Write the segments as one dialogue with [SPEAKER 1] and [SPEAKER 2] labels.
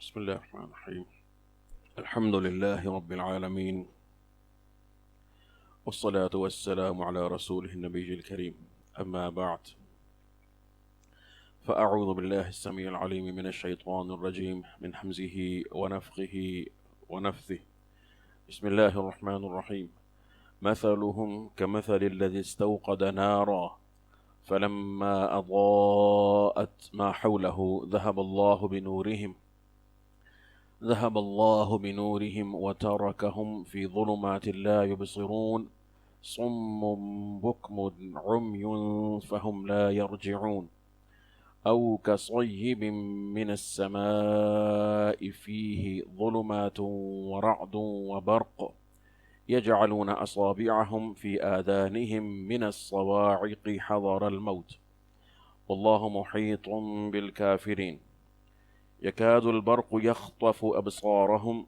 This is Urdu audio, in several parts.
[SPEAKER 1] بسم الله الرحمن الرحيم. الحمد لله رب العالمين، والصلاة والسلام على رسوله النبي الكريم. أما بعد، فأعوذ بالله السميع العليم من الشيطان الرجيم من همزه ونفخه ونفثه. بسم الله الرحمن الرحيم. مثلهم كمثل الذي استوقد نارا فلما أضاءت ما حوله ذهب الله بنورهم وتركهم في ظلمات لا يبصرون صم بكم عمي فهم لا يرجعون أو كصيب من السماء فيه ظلمات ورعد وبرق يجعلون أصابعهم في آذانهم من الصواعق حذر الموت والله محيط بالكافرين يكاد البرق يخطف أبصارهم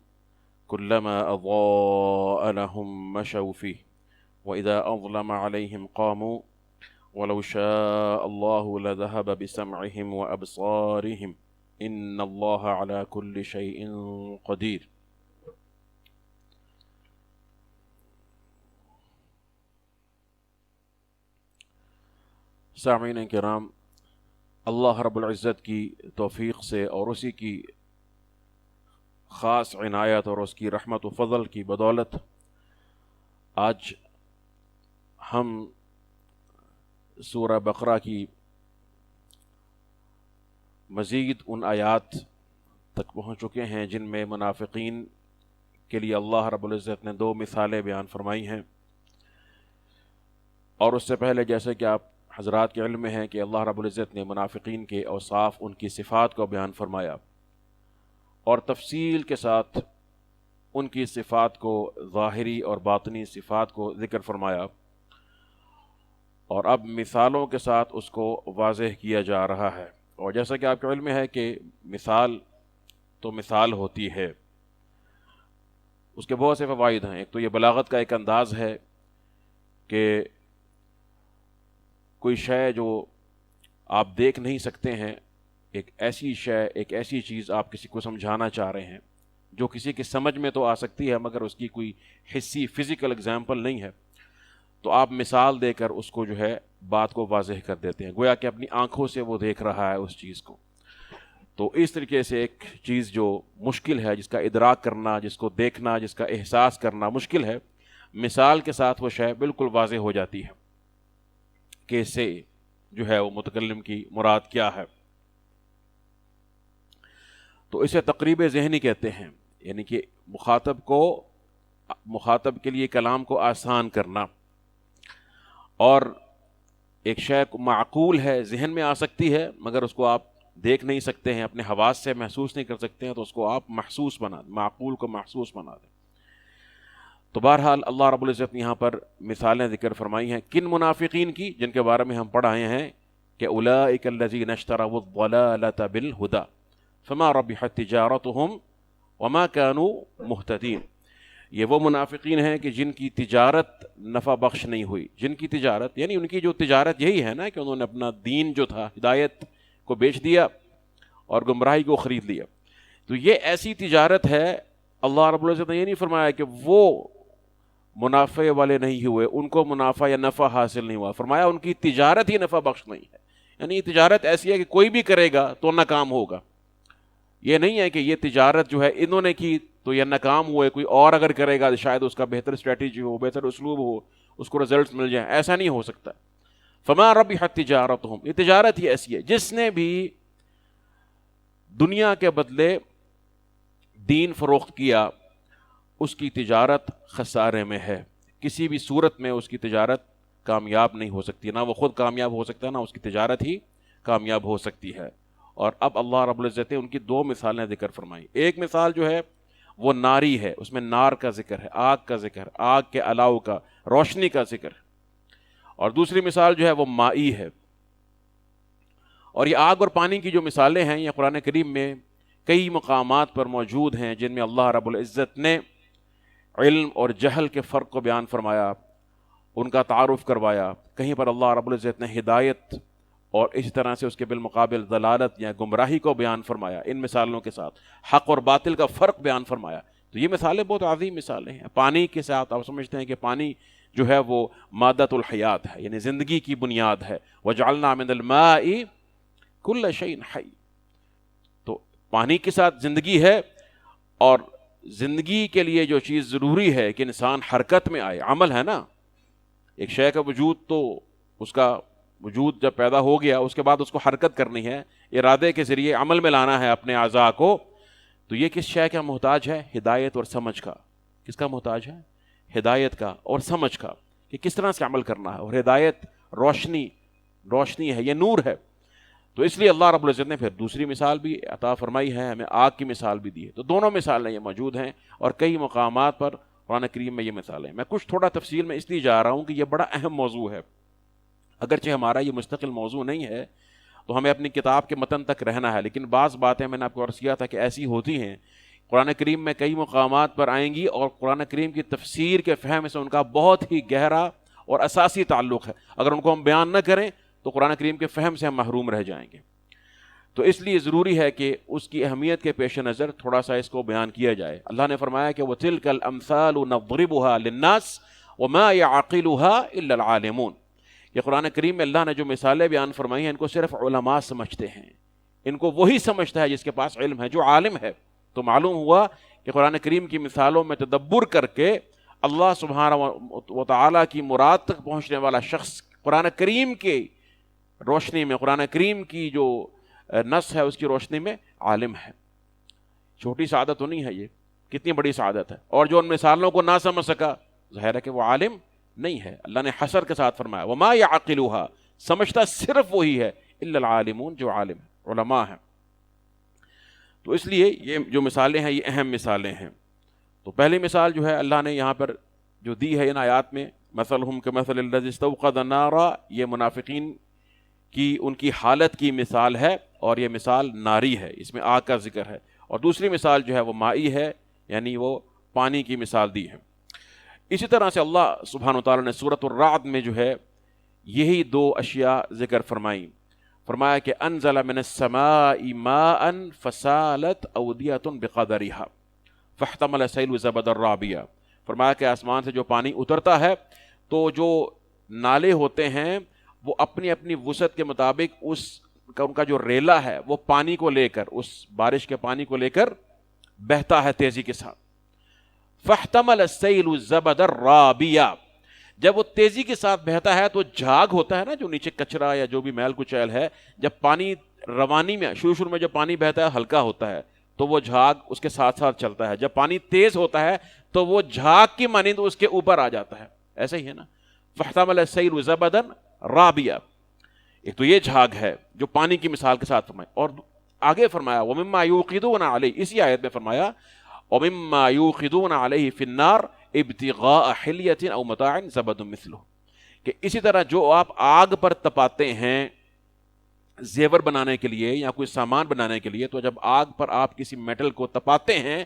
[SPEAKER 1] كلما أضاء لهم مشوا فيه وإذا أظلم عليهم قاموا ولو شاء الله لذهب بسمعهم وأبصارهم إن الله على كل شيء قدير. سامعین کرام، اللہ رب العزت کی توفیق سے اور اسی کی خاص عنایت اور اس کی رحمت و فضل کی بدولت آج ہم سورہ بقرہ کی مزید ان آیات تک پہنچ چکے ہیں جن میں منافقین کے لیے اللہ رب العزت نے دو مثالیں بیان فرمائی ہیں. اور اس سے پہلے جیسے کہ آپ حضرات کے علم میں ہے کہ اللہ رب العزت نے منافقین کے اوصاف، ان کی صفات کو بیان فرمایا اور تفصیل کے ساتھ ان کی صفات کو، ظاہری اور باطنی صفات کو ذکر فرمایا، اور اب مثالوں کے ساتھ اس کو واضح کیا جا رہا ہے. اور جیسا کہ آپ کے علم میں ہے کہ مثال تو مثال ہوتی ہے، اس کے بہت سے فوائد ہیں. ایک تو یہ بلاغت کا ایک انداز ہے کہ کوئی شے جو آپ دیکھ نہیں سکتے ہیں، ایک ایسی شے، ایک ایسی چیز آپ کسی کو سمجھانا چاہ رہے ہیں جو کسی کی سمجھ میں تو آ سکتی ہے مگر اس کی کوئی حصی فزیکل اگزامپل نہیں ہے، تو آپ مثال دے کر اس کو جو ہے بات کو واضح کر دیتے ہیں، گویا کہ اپنی آنکھوں سے وہ دیکھ رہا ہے اس چیز کو. تو اس طریقے سے ایک چیز جو مشکل ہے، جس کا ادراک کرنا، جس کو دیکھنا، جس کا احساس کرنا مشکل ہے، مثال کے ساتھ وہ شے بالکل واضح ہو جاتی ہے کہ سے جو ہے وہ متکلم کی مراد کیا ہے. تو اسے تقریب ذہنی کہتے ہیں، یعنی کہ مخاطب کے لیے کلام کو آسان کرنا. اور ایک شے معقول ہے، ذہن میں آ سکتی ہے مگر اس کو آپ دیکھ نہیں سکتے ہیں، اپنے حواس سے محسوس نہیں کر سکتے ہیں، تو اس کو آپ محسوس بنا دیں، معقول کو محسوس بنا دیں. تو بہرحال اللہ رب العزت نے یہاں پر مثالیں ذکر فرمائی ہیں کن منافقین کی، جن کے بارے میں ہم پڑھ آئے ہیں کہ اولئک الذین اشتروا الضلالۃ بالہدی فما ربحت تجارتہم وما كانوا مہتدین. یہ وہ منافقین ہیں کہ جن کی تجارت نفع بخش نہیں ہوئی. جن کی تجارت یعنی ان کی جو تجارت یہی ہے نا کہ انہوں نے اپنا دین جو تھا، ہدایت کو بیچ دیا اور گمراہی کو خرید لیا. تو یہ ایسی تجارت ہے. اللہ رب العزت نے یہ نہیں فرمایا کہ وہ منافع والے نہیں ہوئے، ان کو منافع یا نفع حاصل نہیں ہوا، فرمایا ان کی تجارت ہی نفع بخش نہیں ہے. یعنی یہ تجارت ایسی ہے کہ کوئی بھی کرے گا تو ناکام ہوگا. یہ نہیں ہے کہ یہ تجارت جو ہے انہوں نے کی تو یہ ناکام ہوئے، کوئی اور اگر کرے گا شاید اس کا بہتر اسٹریٹجی ہو، بہتر اسلوب ہو، اس کو رزلٹس مل جائیں. ایسا نہیں ہو سکتا. فما ربحت تجارتہم، یہ تجارت ہی ایسی ہے. جس نے بھی دنیا کے بدلے دین فروخت کیا، اس کی تجارت خسارے میں ہے. کسی بھی صورت میں اس کی تجارت کامیاب نہیں ہو سکتی، نہ وہ خود کامیاب ہو سکتا ہے، نہ اس کی تجارت ہی کامیاب ہو سکتی ہے. اور اب اللہ رب العزت نے ان کی دو مثالیں ذکر فرمائی. ایک مثال جو ہے وہ ناری ہے، اس میں نار کا ذکر ہے، آگ کا ذکر ہے، آگ کے الاؤ کا، روشنی کا ذکر ہے. اور دوسری مثال جو ہے وہ مائی ہے. اور یہ آگ اور پانی کی جو مثالیں ہیں یہ قرآن کریم میں کئی مقامات پر موجود ہیں جن میں اللہ رب العزت نے علم اور جہل کے فرق کو بیان فرمایا، ان کا تعارف کروایا. کہیں پر اللہ رب العزت نے ہدایت اور اسی طرح سے اس کے بالمقابل ضلالت یا گمراہی کو بیان فرمایا ان مثالوں کے ساتھ، حق اور باطل کا فرق بیان فرمایا. تو یہ مثالیں بہت عظیم مثالیں ہیں. پانی کے ساتھ آپ سمجھتے ہیں کہ پانی جو ہے وہ مادۃ الحیات ہے، یعنی زندگی کی بنیاد ہے. وَجَعَلْنَا مِنَ الْمَاءِ كُلَّ شَيْءٍ حَيٍّ. تو پانی کے ساتھ زندگی ہے، اور زندگی کے لیے جو چیز ضروری ہے کہ انسان حرکت میں آئے، عمل ہے نا. ایک شے کا وجود، تو اس کا وجود جب پیدا ہو گیا اس کے بعد اس کو حرکت کرنی ہے، ارادے کے ذریعے عمل میں لانا ہے اپنے اعضاء کو. تو یہ کس شے کا محتاج ہے؟ ہدایت اور سمجھ کا. کس کا محتاج ہے؟ ہدایت کا اور سمجھ کا، کہ کس طرح سے عمل کرنا ہے. اور ہدایت روشنی ہے، یہ نور ہے. تو اس لیے اللہ رب العزت نے پھر دوسری مثال بھی عطا فرمائی ہے، ہمیں آگ کی مثال بھی دی ہے. تو دونوں مثالیں یہ موجود ہیں، اور کئی مقامات پر قرآن کریم میں یہ مثالیں. میں کچھ تھوڑا تفصیل میں اس لیے جا رہا ہوں کہ یہ بڑا اہم موضوع ہے. اگرچہ ہمارا یہ مستقل موضوع نہیں ہے تو ہمیں اپنی کتاب کے متن تک رہنا ہے، لیکن بعض باتیں میں نے آپ کو عرض کیا تھا کہ ایسی ہوتی ہیں قرآن کریم میں کئی مقامات پر آئیں گی، اور قرآن کریم کی تفسیر کے فہم سے ان کا بہت ہی گہرا اور اساسی تعلق ہے. اگر ان کو ہم بیان نہ کریں تو قرآن کریم کے فہم سے ہم محروم رہ جائیں گے. تو اس لیے ضروری ہے کہ اس کی اہمیت کے پیش نظر تھوڑا سا اس کو بیان کیا جائے. اللہ نے فرمایا کہ وَتِلْكَ الْأَمْثَالُ نَضْرِبُهَا لِلنَّاسِ وَمَا يَعْقِلُهَا إِلَّا الْعَالِمُونَ. یہ قرآن کریم میں اللہ نے جو مثالیں بیان فرمائی ہیں ان کو صرف علماء سمجھتے ہیں، ان کو وہی سمجھتا ہے جس کے پاس علم ہے، جو عالم ہے. تو معلوم ہوا کہ قرآن کریم کی مثالوں میں تدبر کر کے اللہ سبحانہ و تعالیٰ کی مراد تک پہنچنے والا شخص قرآن کریم کی روشنی میں، قرآن کریم کی جو نص ہے اس کی روشنی میں عالم ہے. چھوٹی سعادت تو نہیں ہے، یہ کتنی بڑی سعادت ہے. اور جو ان مثالوں کو نہ سمجھ سکا، ظاہر ہے کہ وہ عالم نہیں ہے. اللہ نے حصر کے ساتھ فرمایا وما يعقلها، سمجھتا صرف وہی ہے، الا العالمون، جو عالم ہے، علماء ہیں. تو اس لیے یہ جو مثالیں ہیں یہ اہم مثالیں ہیں. تو پہلی مثال جو ہے اللہ نے یہاں پر جو دی ہے ان آیات میں، مثلہم کمثل الذی استوقد نارا، یہ منافقین کی ان کی حالت کی مثال ہے، اور یہ مثال ناری ہے، اس میں آگ کا ذکر ہے. اور دوسری مثال جو ہے وہ مائی ہے، یعنی وہ پانی کی مثال دی ہے. اسی طرح سے اللہ سبحانہ وتعالی نے سورۃ الرعد میں جو ہے یہی دو اشیاء ذکر فرمائیں. فرمایا کہ انزل من السماء ماء فسالت اودیۃ بقدرها فاحتمل السیل زبدا رابیا. فرمایا کہ آسمان سے جو پانی اترتا ہے تو جو نالے ہوتے ہیں وہ اپنی اپنی وسعت کے مطابق ان کا جو ریلا ہے وہ پانی کو لے کر، اس بارش کے پانی کو لے کر بہتا ہے تیزی کے ساتھ. فاحتمل السیل زبدا رابیا، جب وہ تیزی کے ساتھ بہتا ہے تو جھاگ ہوتا ہے نا، جو نیچے کچرا یا جو بھی میل کچیل ہے، جب پانی روانی میں شروع میں جب پانی بہتا ہے ہلکا ہوتا ہے تو وہ جھاگ اس کے ساتھ ساتھ چلتا ہے. جب پانی تیز ہوتا ہے تو وہ جھاگ کی مانند اس کے اوپر آ جاتا ہے. ایسا ہی ہے نا، فاحتمل السیل زبدا رابیا. ایک تو یہ جھاگ ہے جو پانی کی مثال کے ساتھ فرمایا، اور آگے فرمایا ومما یوقدون علیہ، اسی آیت میں فرمایا ومما یوقدون علیہ فی النار ابتغاء حلیۃ او متاع زبد مثلہ، کہ اسی طرح جو آپ آگ پر تپاتے ہیں زیور بنانے کے لیے یا کوئی سامان بنانے کے لیے، تو جب آگ پر آپ کسی میٹل کو تپاتے ہیں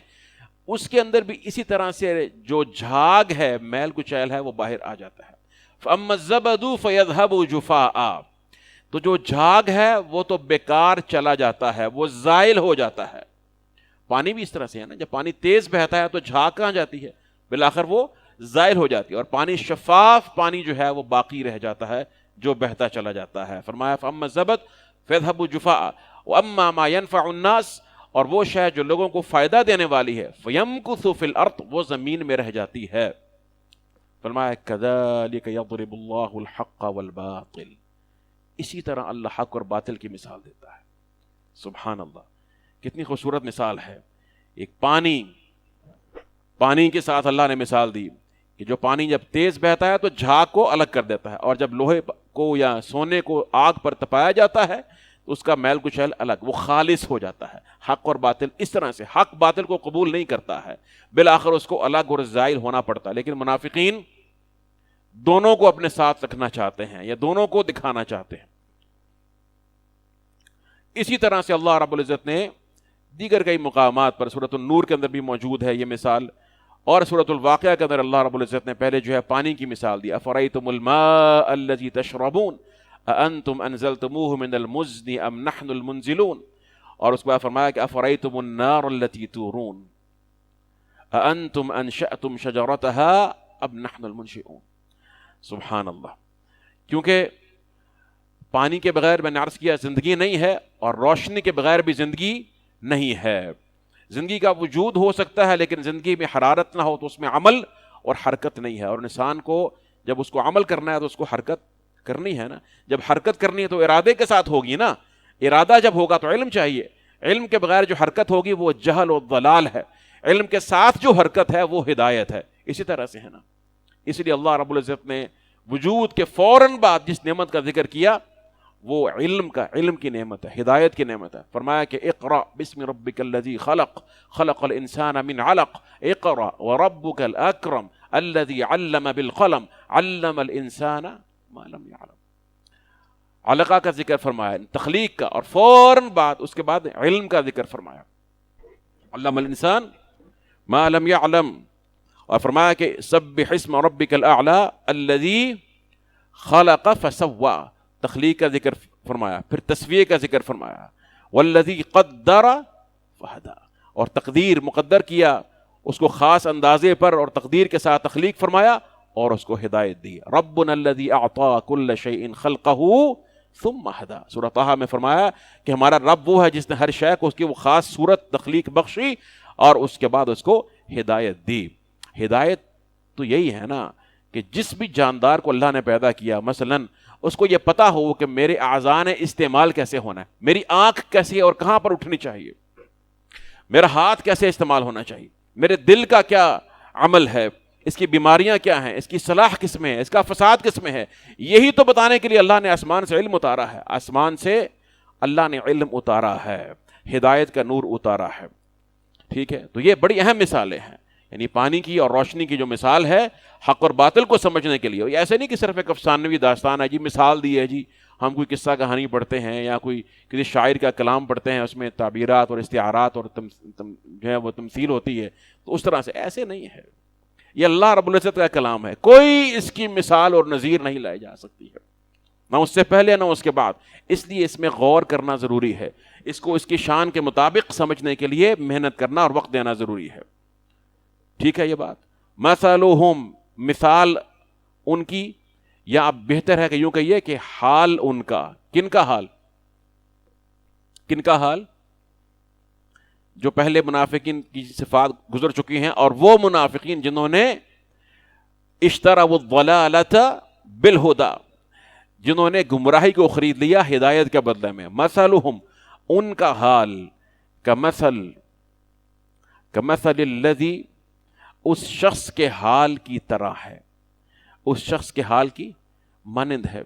[SPEAKER 1] اس کے اندر بھی اسی طرح سے جو جھاگ ہے، میل کچیل ہے، وہ باہر آ جاتا ہے. فاما الزبد فیذهب جفاء، تو جو جھاگ ہے وہ تو بیکار چلا جاتا ہے، وہ زائل ہو جاتا ہے. پانی بھی اس طرح سے ہے نا، جب پانی تیز بہتا ہے تو جھاگ کہاں جاتی ہے؟ بالآخر وہ زائل ہو جاتی ہے، اور پانی شفاف پانی جو ہے وہ باقی رہ جاتا ہے، جو بہتا چلا جاتا ہے. فرمایا فاما الزبد فیذهب جفاء واما ما ينفع الناس، اور وہ شے جو لوگوں کو فائدہ دینے والی ہے، فیمکث فی الارض، وہ زمین میں رہ جاتی ہے. فرمایا کذالک یضرب اللہ الحق والباطل، اسی طرح اللہ حق اور باطل کی مثال دیتا ہے. سبحان اللہ، کتنی خوبصورت مثال ہے. ایک پانی کے ساتھ اللہ نے مثال دی کہ جو پانی جب تیز بہتا ہے تو جھاگ کو الگ کر دیتا ہے، اور جب لوہے کو یا سونے کو آگ پر تپایا جاتا ہے تو اس کا میل کچیل الگ، وہ خالص ہو جاتا ہے. حق اور باطل اس طرح سے، حق باطل کو قبول نہیں کرتا ہے، بالآخر اس کو الگ اور زائل ہونا پڑتا ہے. لیکن منافقین دونوں کو اپنے ساتھ رکھنا چاہتے ہیں یا دونوں کو دکھانا چاہتے ہیں. اسی طرح سے اللہ رب العزت نے دیگر کئی مقامات پر، سورۃ النور کے اندر بھی موجود ہے یہ مثال، اور سورۃ الواقعہ کے اندر اللہ رب العزت نے پہلے جو ہے پانی کی مثال دی. افرأیتم الماء الذی تشربون اانتم انزلتموہ من المزن ام نحن المنزلون، اور اس کے بعد فرمایا کہ افرأیتم النار التي تورون اانتم انشأتم شجرتها ام نحن المنشئون۔ سبحان اللہ، کیونکہ پانی کے بغیر میں نے عرض کیا زندگی نہیں ہے، اور روشنی کے بغیر بھی زندگی نہیں ہے۔ زندگی کا وجود ہو سکتا ہے لیکن زندگی میں حرارت نہ ہو تو اس میں عمل اور حرکت نہیں ہے، اور انسان کو جب اس کو عمل کرنا ہے تو اس کو حرکت کرنی ہے نا، جب حرکت کرنی ہے تو ارادے کے ساتھ ہوگی نا، ارادہ جب ہوگا تو علم چاہیے، علم کے بغیر جو حرکت ہوگی وہ جہل و ضلال ہے، علم کے ساتھ جو حرکت ہے وہ ہدایت ہے۔ اسی طرح سے ہے نا، اس لیے اللہ رب العزت نے وجود کے فوراً بعد جس نعمت کا ذکر کیا وہ علم کی نعمت ہے، ہدایت کی نعمت ہے۔ فرمایا کہ اقرأ بسم ربک الذی خلق خلق الانسان من علق اقرأ وربک الاکرم الذی علم بالقلم علم الانسان ما لم يعلم۔ علقہ کا ذکر فرمایا، تخلیق کا، اور فوراً بعد اس کے بعد علم کا ذکر فرمایا، علم الانسان ما لم يعلم، اور فرمایا کہ سبح اسم ربک الاعلی الذی خلق فسوى، تخلیق کا ذکر فرمایا، پھر تسویہ کا ذکر فرمایا، والذی قدر فہدی، اور تقدیر مقدر کیا اس کو خاص اندازے پر اور تقدیر کے ساتھ تخلیق فرمایا اور اس کو ہدایت دی۔ ربنا الذی اعطى كل شیء خلقه ثم ہدی، سورہ طہ میں فرمایا کہ ہمارا رب وہ ہے جس نے ہر شے کو اس کی وہ خاص صورت تخلیق بخشی اور اس کے بعد اس کو ہدایت دی۔ ہدایت تو یہی ہے نا کہ جس بھی جاندار کو اللہ نے پیدا کیا، مثلاً اس کو یہ پتا ہو کہ میرے اعضاء نے استعمال کیسے ہونا ہے، میری آنکھ کیسے اور کہاں پر اٹھنی چاہیے، میرا ہاتھ کیسے استعمال ہونا چاہیے، میرے دل کا کیا عمل ہے، اس کی بیماریاں کیا ہیں، اس کی صلاح کس میں ہے، اس کا فساد کس میں ہے، یہی تو بتانے کے لیے اللہ نے آسمان سے علم اتارا ہے، آسمان سے اللہ نے علم اتارا ہے، ہدایت کا نور اتارا ہے۔ ٹھیک ہے، تو یہ بڑی اہم مثالیں ہیں، یعنی پانی کی اور روشنی کی جو مثال ہے حق اور باطل کو سمجھنے کے لیے، ایسے نہیں کہ صرف ایک افسانوی داستان ہے جی، مثال دی ہے جی، ہم کوئی قصہ کہانی پڑھتے ہیں یا کوئی کسی شاعر کا کلام پڑھتے ہیں، اس میں تعبیرات اور استعارات اور جو ہے وہ تمثیل ہوتی ہے، تو اس طرح سے ایسے نہیں ہے، یہ اللہ رب العزت کا کلام ہے، کوئی اس کی مثال اور نظیر نہیں لائی جا سکتی ہے، نہ اس سے پہلے نہ اس کے بعد، اس لیے اس میں غور کرنا ضروری ہے، اس کو اس کی شان کے مطابق سمجھنے کے لیے محنت کرنا اور وقت دینا ضروری ہے۔ ٹھیک ہے یہ بات، مثلہم، مثال ان کی، یا اب بہتر ہے کہ یوں کہیے کہ حال ان کا، کن کا حال، کن کا حال، جو پہلے منافقین کی صفات گزر چکی ہیں، اور وہ منافقین جنہوں نے اشتروا الضلالۃ بالہدی، جنہوں نے گمراہی کو خرید لیا ہدایت کے بدلے میں، مثلہم، ان کا حال، کمثل الذی، اس شخص کے حال کی طرح ہے، اس شخص کے حال کی مانند ہے۔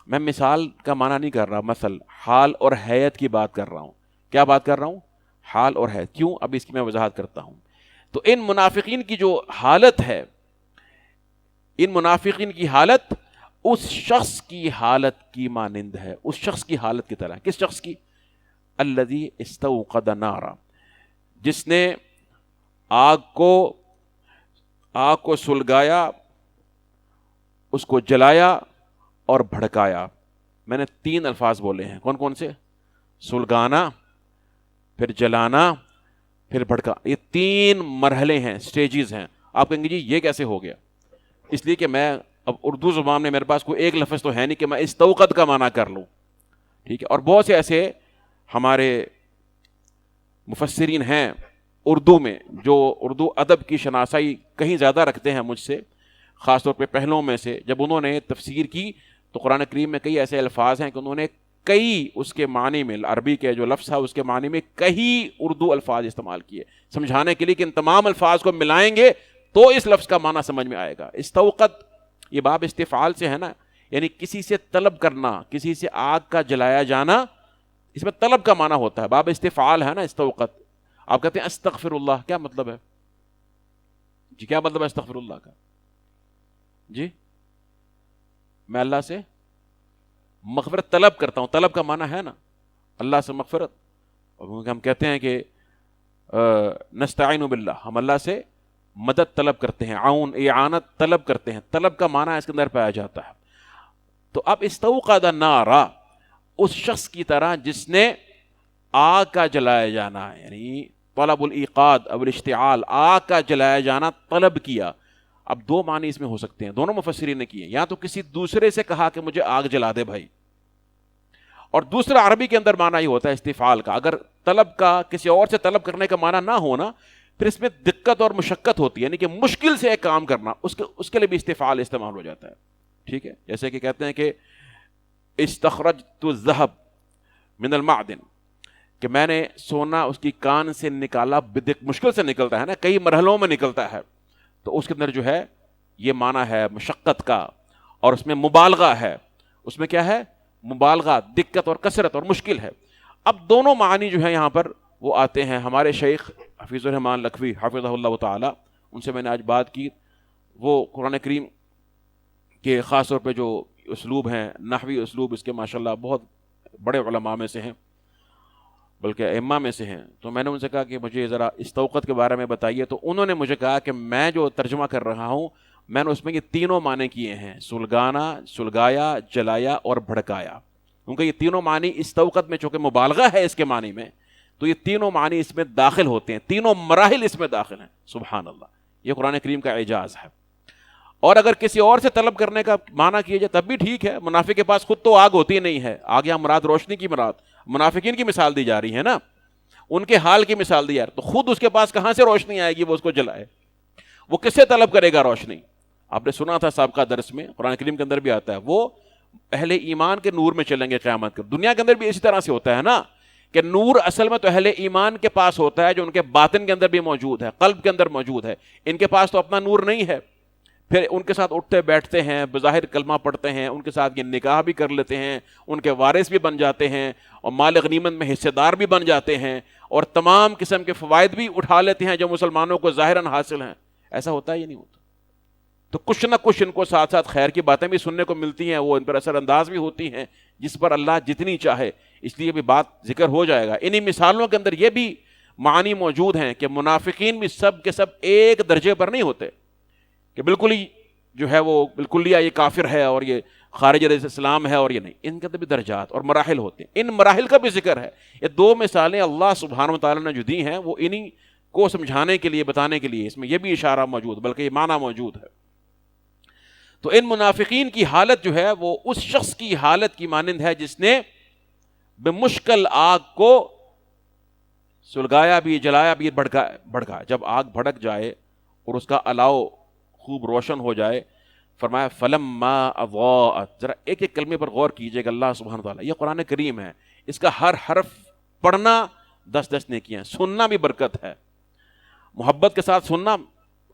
[SPEAKER 1] میں مثال کا معنی نہیں کر رہا، مثل حال اور حیت کی بات کر رہا ہوں۔ کیا بات کر رہا ہوں؟ حال اور حیت۔ کیوں؟ اب اس کی میں وضاحت کرتا ہوں۔ تو ان منافقین کی جو حالت ہے، ان منافقین کی حالت اس شخص کی حالت کی مانند ہے، اس شخص کی حالت کی طرح۔ کس شخص کی؟ الذی استوقد نارا، جس نے آگ کو سلگایا، اس کو جلایا اور بھڑکایا۔ میں نے 3 الفاظ بولے ہیں، کون کون سے؟ سلگانا، پھر جلانا، پھر بھڑکا۔ یہ 3 مرحلے ہیں، سٹیجز ہیں۔ آپ کہیں گے جی یہ کیسے ہو گیا؟ اس لیے کہ میں اب اردو زبان میں میرے پاس کوئی ایک لفظ تو ہے نہیں کہ میں استوقد کا معنی کر لوں، ٹھیک ہے؟ اور بہت سے ایسے ہمارے مفسرین ہیں اردو میں جو اردو ادب کی شناسائی کہیں زیادہ رکھتے ہیں مجھ سے، خاص طور پہ پہلوں میں سے، جب انہوں نے تفسیر کی تو قرآن کریم میں کئی ایسے الفاظ ہیں کہ انہوں نے کئی اس کے معنی میں، عربی کے جو لفظ ہے اس کے معنی میں کئی اردو الفاظ استعمال کیے سمجھانے کے لیے کہ ان تمام الفاظ کو ملائیں گے تو اس لفظ کا معنی سمجھ میں آئے گا۔ استوقد، یہ باب استفعال سے ہے نا، یعنی کسی سے طلب کرنا، کسی سے آگ کا جلایا جانا، اس میں طلب کا معنی ہوتا ہے، باب استفعال ہے نا استوقد۔ آپ کہتے ہیں استغفر اللہ، کیا مطلب ہے جی؟ کیا مطلب ہے استغفر اللہ کا جی؟ میں اللہ سے مغفرت طلب کرتا ہوں، طلب کا معنی ہے نا اللہ سے مغفرت۔ ہم کہتے ہیں کہ نستعین باللہ، ہم اللہ سے مدد طلب کرتے ہیں، عون، اعانت طلب کرتے ہیں، طلب کا معنی اس کے اندر پایا جاتا ہے۔ تو اب استوقد النار اس شخص کی طرح جس نے آگ کا جلایا جانا ہے، یعنی طلب الایقاد اب الاشتعال، آگ کا جلایا جانا طلب کیا. اب دو معنی اس میں ہو سکتے ہیں، دونوں مفسرین نے کیے. یا تو کسی دوسرے سے کہا کہ مجھے آگ جلا دے بھائی، اور دوسرا عربی کے اندر معنی یہ ہوتا ہے استفعال کا. اگر طلب کا کسی اور سے طلب کرنے کا معنی نہ ہونا، پھر اس میں دقت اور مشقت ہوتی ہے، یعنی کہ مشکل سے ایک کام کرنا، اس کے لیے بھی استفعال استعمال ہو جاتا ہے. ٹھیک ہے، جیسے کہ کہتے ہیں کہ استخرجت الذهب من المعدن، کہ میں نے سونا اس کی کان سے نکالا. مشکل سے نکلتا ہے نا، کئی مرحلوں میں نکلتا ہے، تو اس کے اندر جو ہے یہ معنی ہے مشقت کا، اور اس میں مبالغہ ہے. اس میں کیا ہے؟ مبالغہ، دقت اور کثرت اور مشکل ہے. اب دونوں معنی جو ہیں یہاں پر وہ آتے ہیں. ہمارے شیخ حفیظ الرحمان لکھوی حفظہ اللہ تعالی، ان سے میں نے آج بات کی. وہ قرآن کریم کے خاص طور پہ جو اسلوب ہیں، نحوی اسلوب، اس کے ماشاءاللہ بہت بڑے علماء میں سے ہیں، بلکہ ائمہ میں سے ہیں. تو میں نے ان سے کہا کہ مجھے ذرا استوقد کے بارے میں بتائیے. تو انہوں نے مجھے کہا کہ میں جو ترجمہ کر رہا ہوں، میں نے اس میں یہ تینوں معنی کیے ہیں، سلگانا، سلگایا، جلایا اور بھڑکایا. کیونکہ یہ تینوں معنی استوقد میں چونکہ مبالغہ ہے اس کے معنی میں، تو یہ تینوں معنی اس میں داخل ہوتے ہیں، تینوں مراحل اس میں داخل ہیں. سبحان اللہ، یہ قرآن کریم کا اعجاز ہے. اور اگر کسی اور سے طلب کرنے کا معنی کیا جائے تب بھی ٹھیک ہے. منافق کے پاس خود تو آگ ہوتی نہیں ہے. آگ یہاں مراد روشنی کی مراد، منافقین کی مثال دی جا رہی ہے نا، ان کے حال کی مثال دی جا رہی ہے. تو خود اس کے پاس کہاں سے روشنی آئے گی وہ اس کو جلائے؟ وہ کس سے طلب کرے گا روشنی؟ آپ نے سنا تھا سابقہ درس میں، قرآن کریم کے اندر بھی آتا ہے، وہ اہل ایمان کے نور میں چلیں گے قیامت کے. دنیا کے اندر بھی اسی طرح سے ہوتا ہے نا، کہ نور اصل میں تو اہل ایمان کے پاس ہوتا ہے، جو ان کے باطن کے اندر بھی موجود ہے، قلب کے اندر موجود ہے. ان کے پاس تو اپنا نور نہیں ہے. پھر ان کے ساتھ اٹھتے بیٹھتے ہیں، بظاہر کلمہ پڑھتے ہیں، ان کے ساتھ یہ نکاح بھی کر لیتے ہیں، ان کے وارث بھی بن جاتے ہیں، اور مال غنیمت میں حصے دار بھی بن جاتے ہیں، اور تمام قسم کے فوائد بھی اٹھا لیتے ہیں جو مسلمانوں کو ظاہراً حاصل ہیں. ایسا ہوتا ہے یا نہیں ہوتا؟ تو کچھ نہ کچھ ان کو ساتھ ساتھ خیر کی باتیں بھی سننے کو ملتی ہیں، وہ ان پر اثر انداز بھی ہوتی ہیں، جس پر اللہ جتنی چاہے. اس لیے بھی بات ذکر ہو جائے گا. انہی مثالوں کے اندر یہ بھی معنی موجود ہیں کہ منافقین بھی سب کے سب ایک درجے پر نہیں ہوتے، کہ بالکل ہی جو ہے وہ بالکل یہ کافر ہے اور یہ خارج اسلام ہے، اور یہ نہیں. ان کے اندر بھی درجات اور مراحل ہوتے ہیں. ان مراحل کا بھی ذکر ہے. یہ دو مثالیں اللہ سبحانہ و تعالیٰ نے جو دی ہیں وہ انہی کو سمجھانے کے لیے، بتانے کے لیے. اس میں یہ بھی اشارہ موجود، بلکہ یہ معنی موجود ہے. تو ان منافقین کی حالت جو ہے وہ اس شخص کی حالت کی مانند ہے جس نے بمشکل آگ کو سلگایا بھی، جلایا بھی، بھڑکا. جب آگ بھڑک جائے اور اس کا الاؤ خوب روشن ہو جائے، فرمایا فلما اضاءت. ذرا ایک ایک کلمے پر غور کیجئے کہ اللہ سبحانہ وتعالیٰ، یہ قرآن کریم ہے، اس کا ہر حرف پڑھنا 10 نیکیاں، سننا بھی برکت ہے. محبت کے ساتھ سننا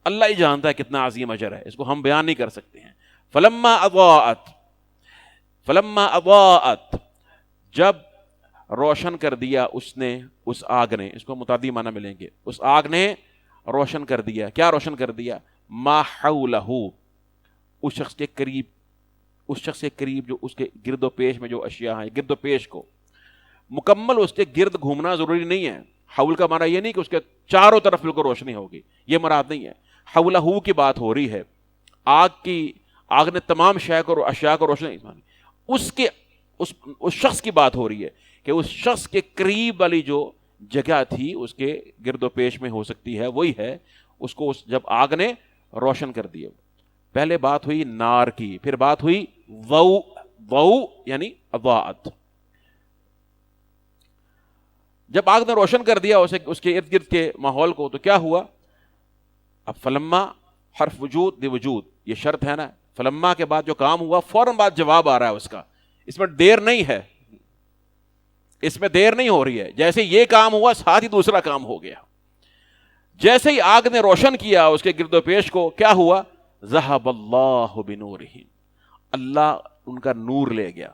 [SPEAKER 1] اللہ ہی جانتا ہے کتنا عظیم اجر ہے، اس کو ہم بیان نہیں کر سکتے ہیں. فلما اضاءت، فلما اضاءت، جب روشن کر دیا اس نے، اس آگ نے. اس کو متعدی معنی ملیں گے. اس آگ نے روشن کر دیا. کیا روشن کر دیا؟ ما حولہ، اس شخص کے قریب، اس شخص کے قریب جو اس کے گرد و پیش میں جو اشیاء ہیں، گرد و پیش کو مکمل اس کے گرد گھومنا ضروری نہیں ہے. حول کا معنی یہ نہیں کہ اس کے چاروں طرف بالکل روشنی ہوگی، یہ مراد نہیں ہے. حولہ کی بات ہو رہی ہے. آگ نے تمام اشیاء کو روشن، اس کے اس شخص کی بات ہو رہی ہے کہ اس شخص کے قریب والی جو جگہ تھی اس کے گرد و پیش میں ہو سکتی ہے، وہی ہے. اس کو جب آگ نے روشن کر دیا. پہلے بات ہوئی نار کی، پھر بات ہوئی ضوء یعنی اضاءت. جب آگ نے روشن کر دیا اس کے ارد گرد کے ماحول کو، تو کیا ہوا؟ اب فلما حرف وجود دی وجود، یہ شرط ہے نا. فلما کے بعد جو کام ہوا فوراً بعد جواب آ رہا ہے اس کا. اس میں دیر نہیں ہے، اس میں دیر نہیں ہو رہی ہے. جیسے یہ کام ہوا ساتھ ہی دوسرا کام ہو گیا. جیسے ہی آگ نے روشن کیا اس کے گرد و پیش کو، کیا ہوا؟ ذہب اللہ بنورہم، اللہ ان کا نور لے گیا.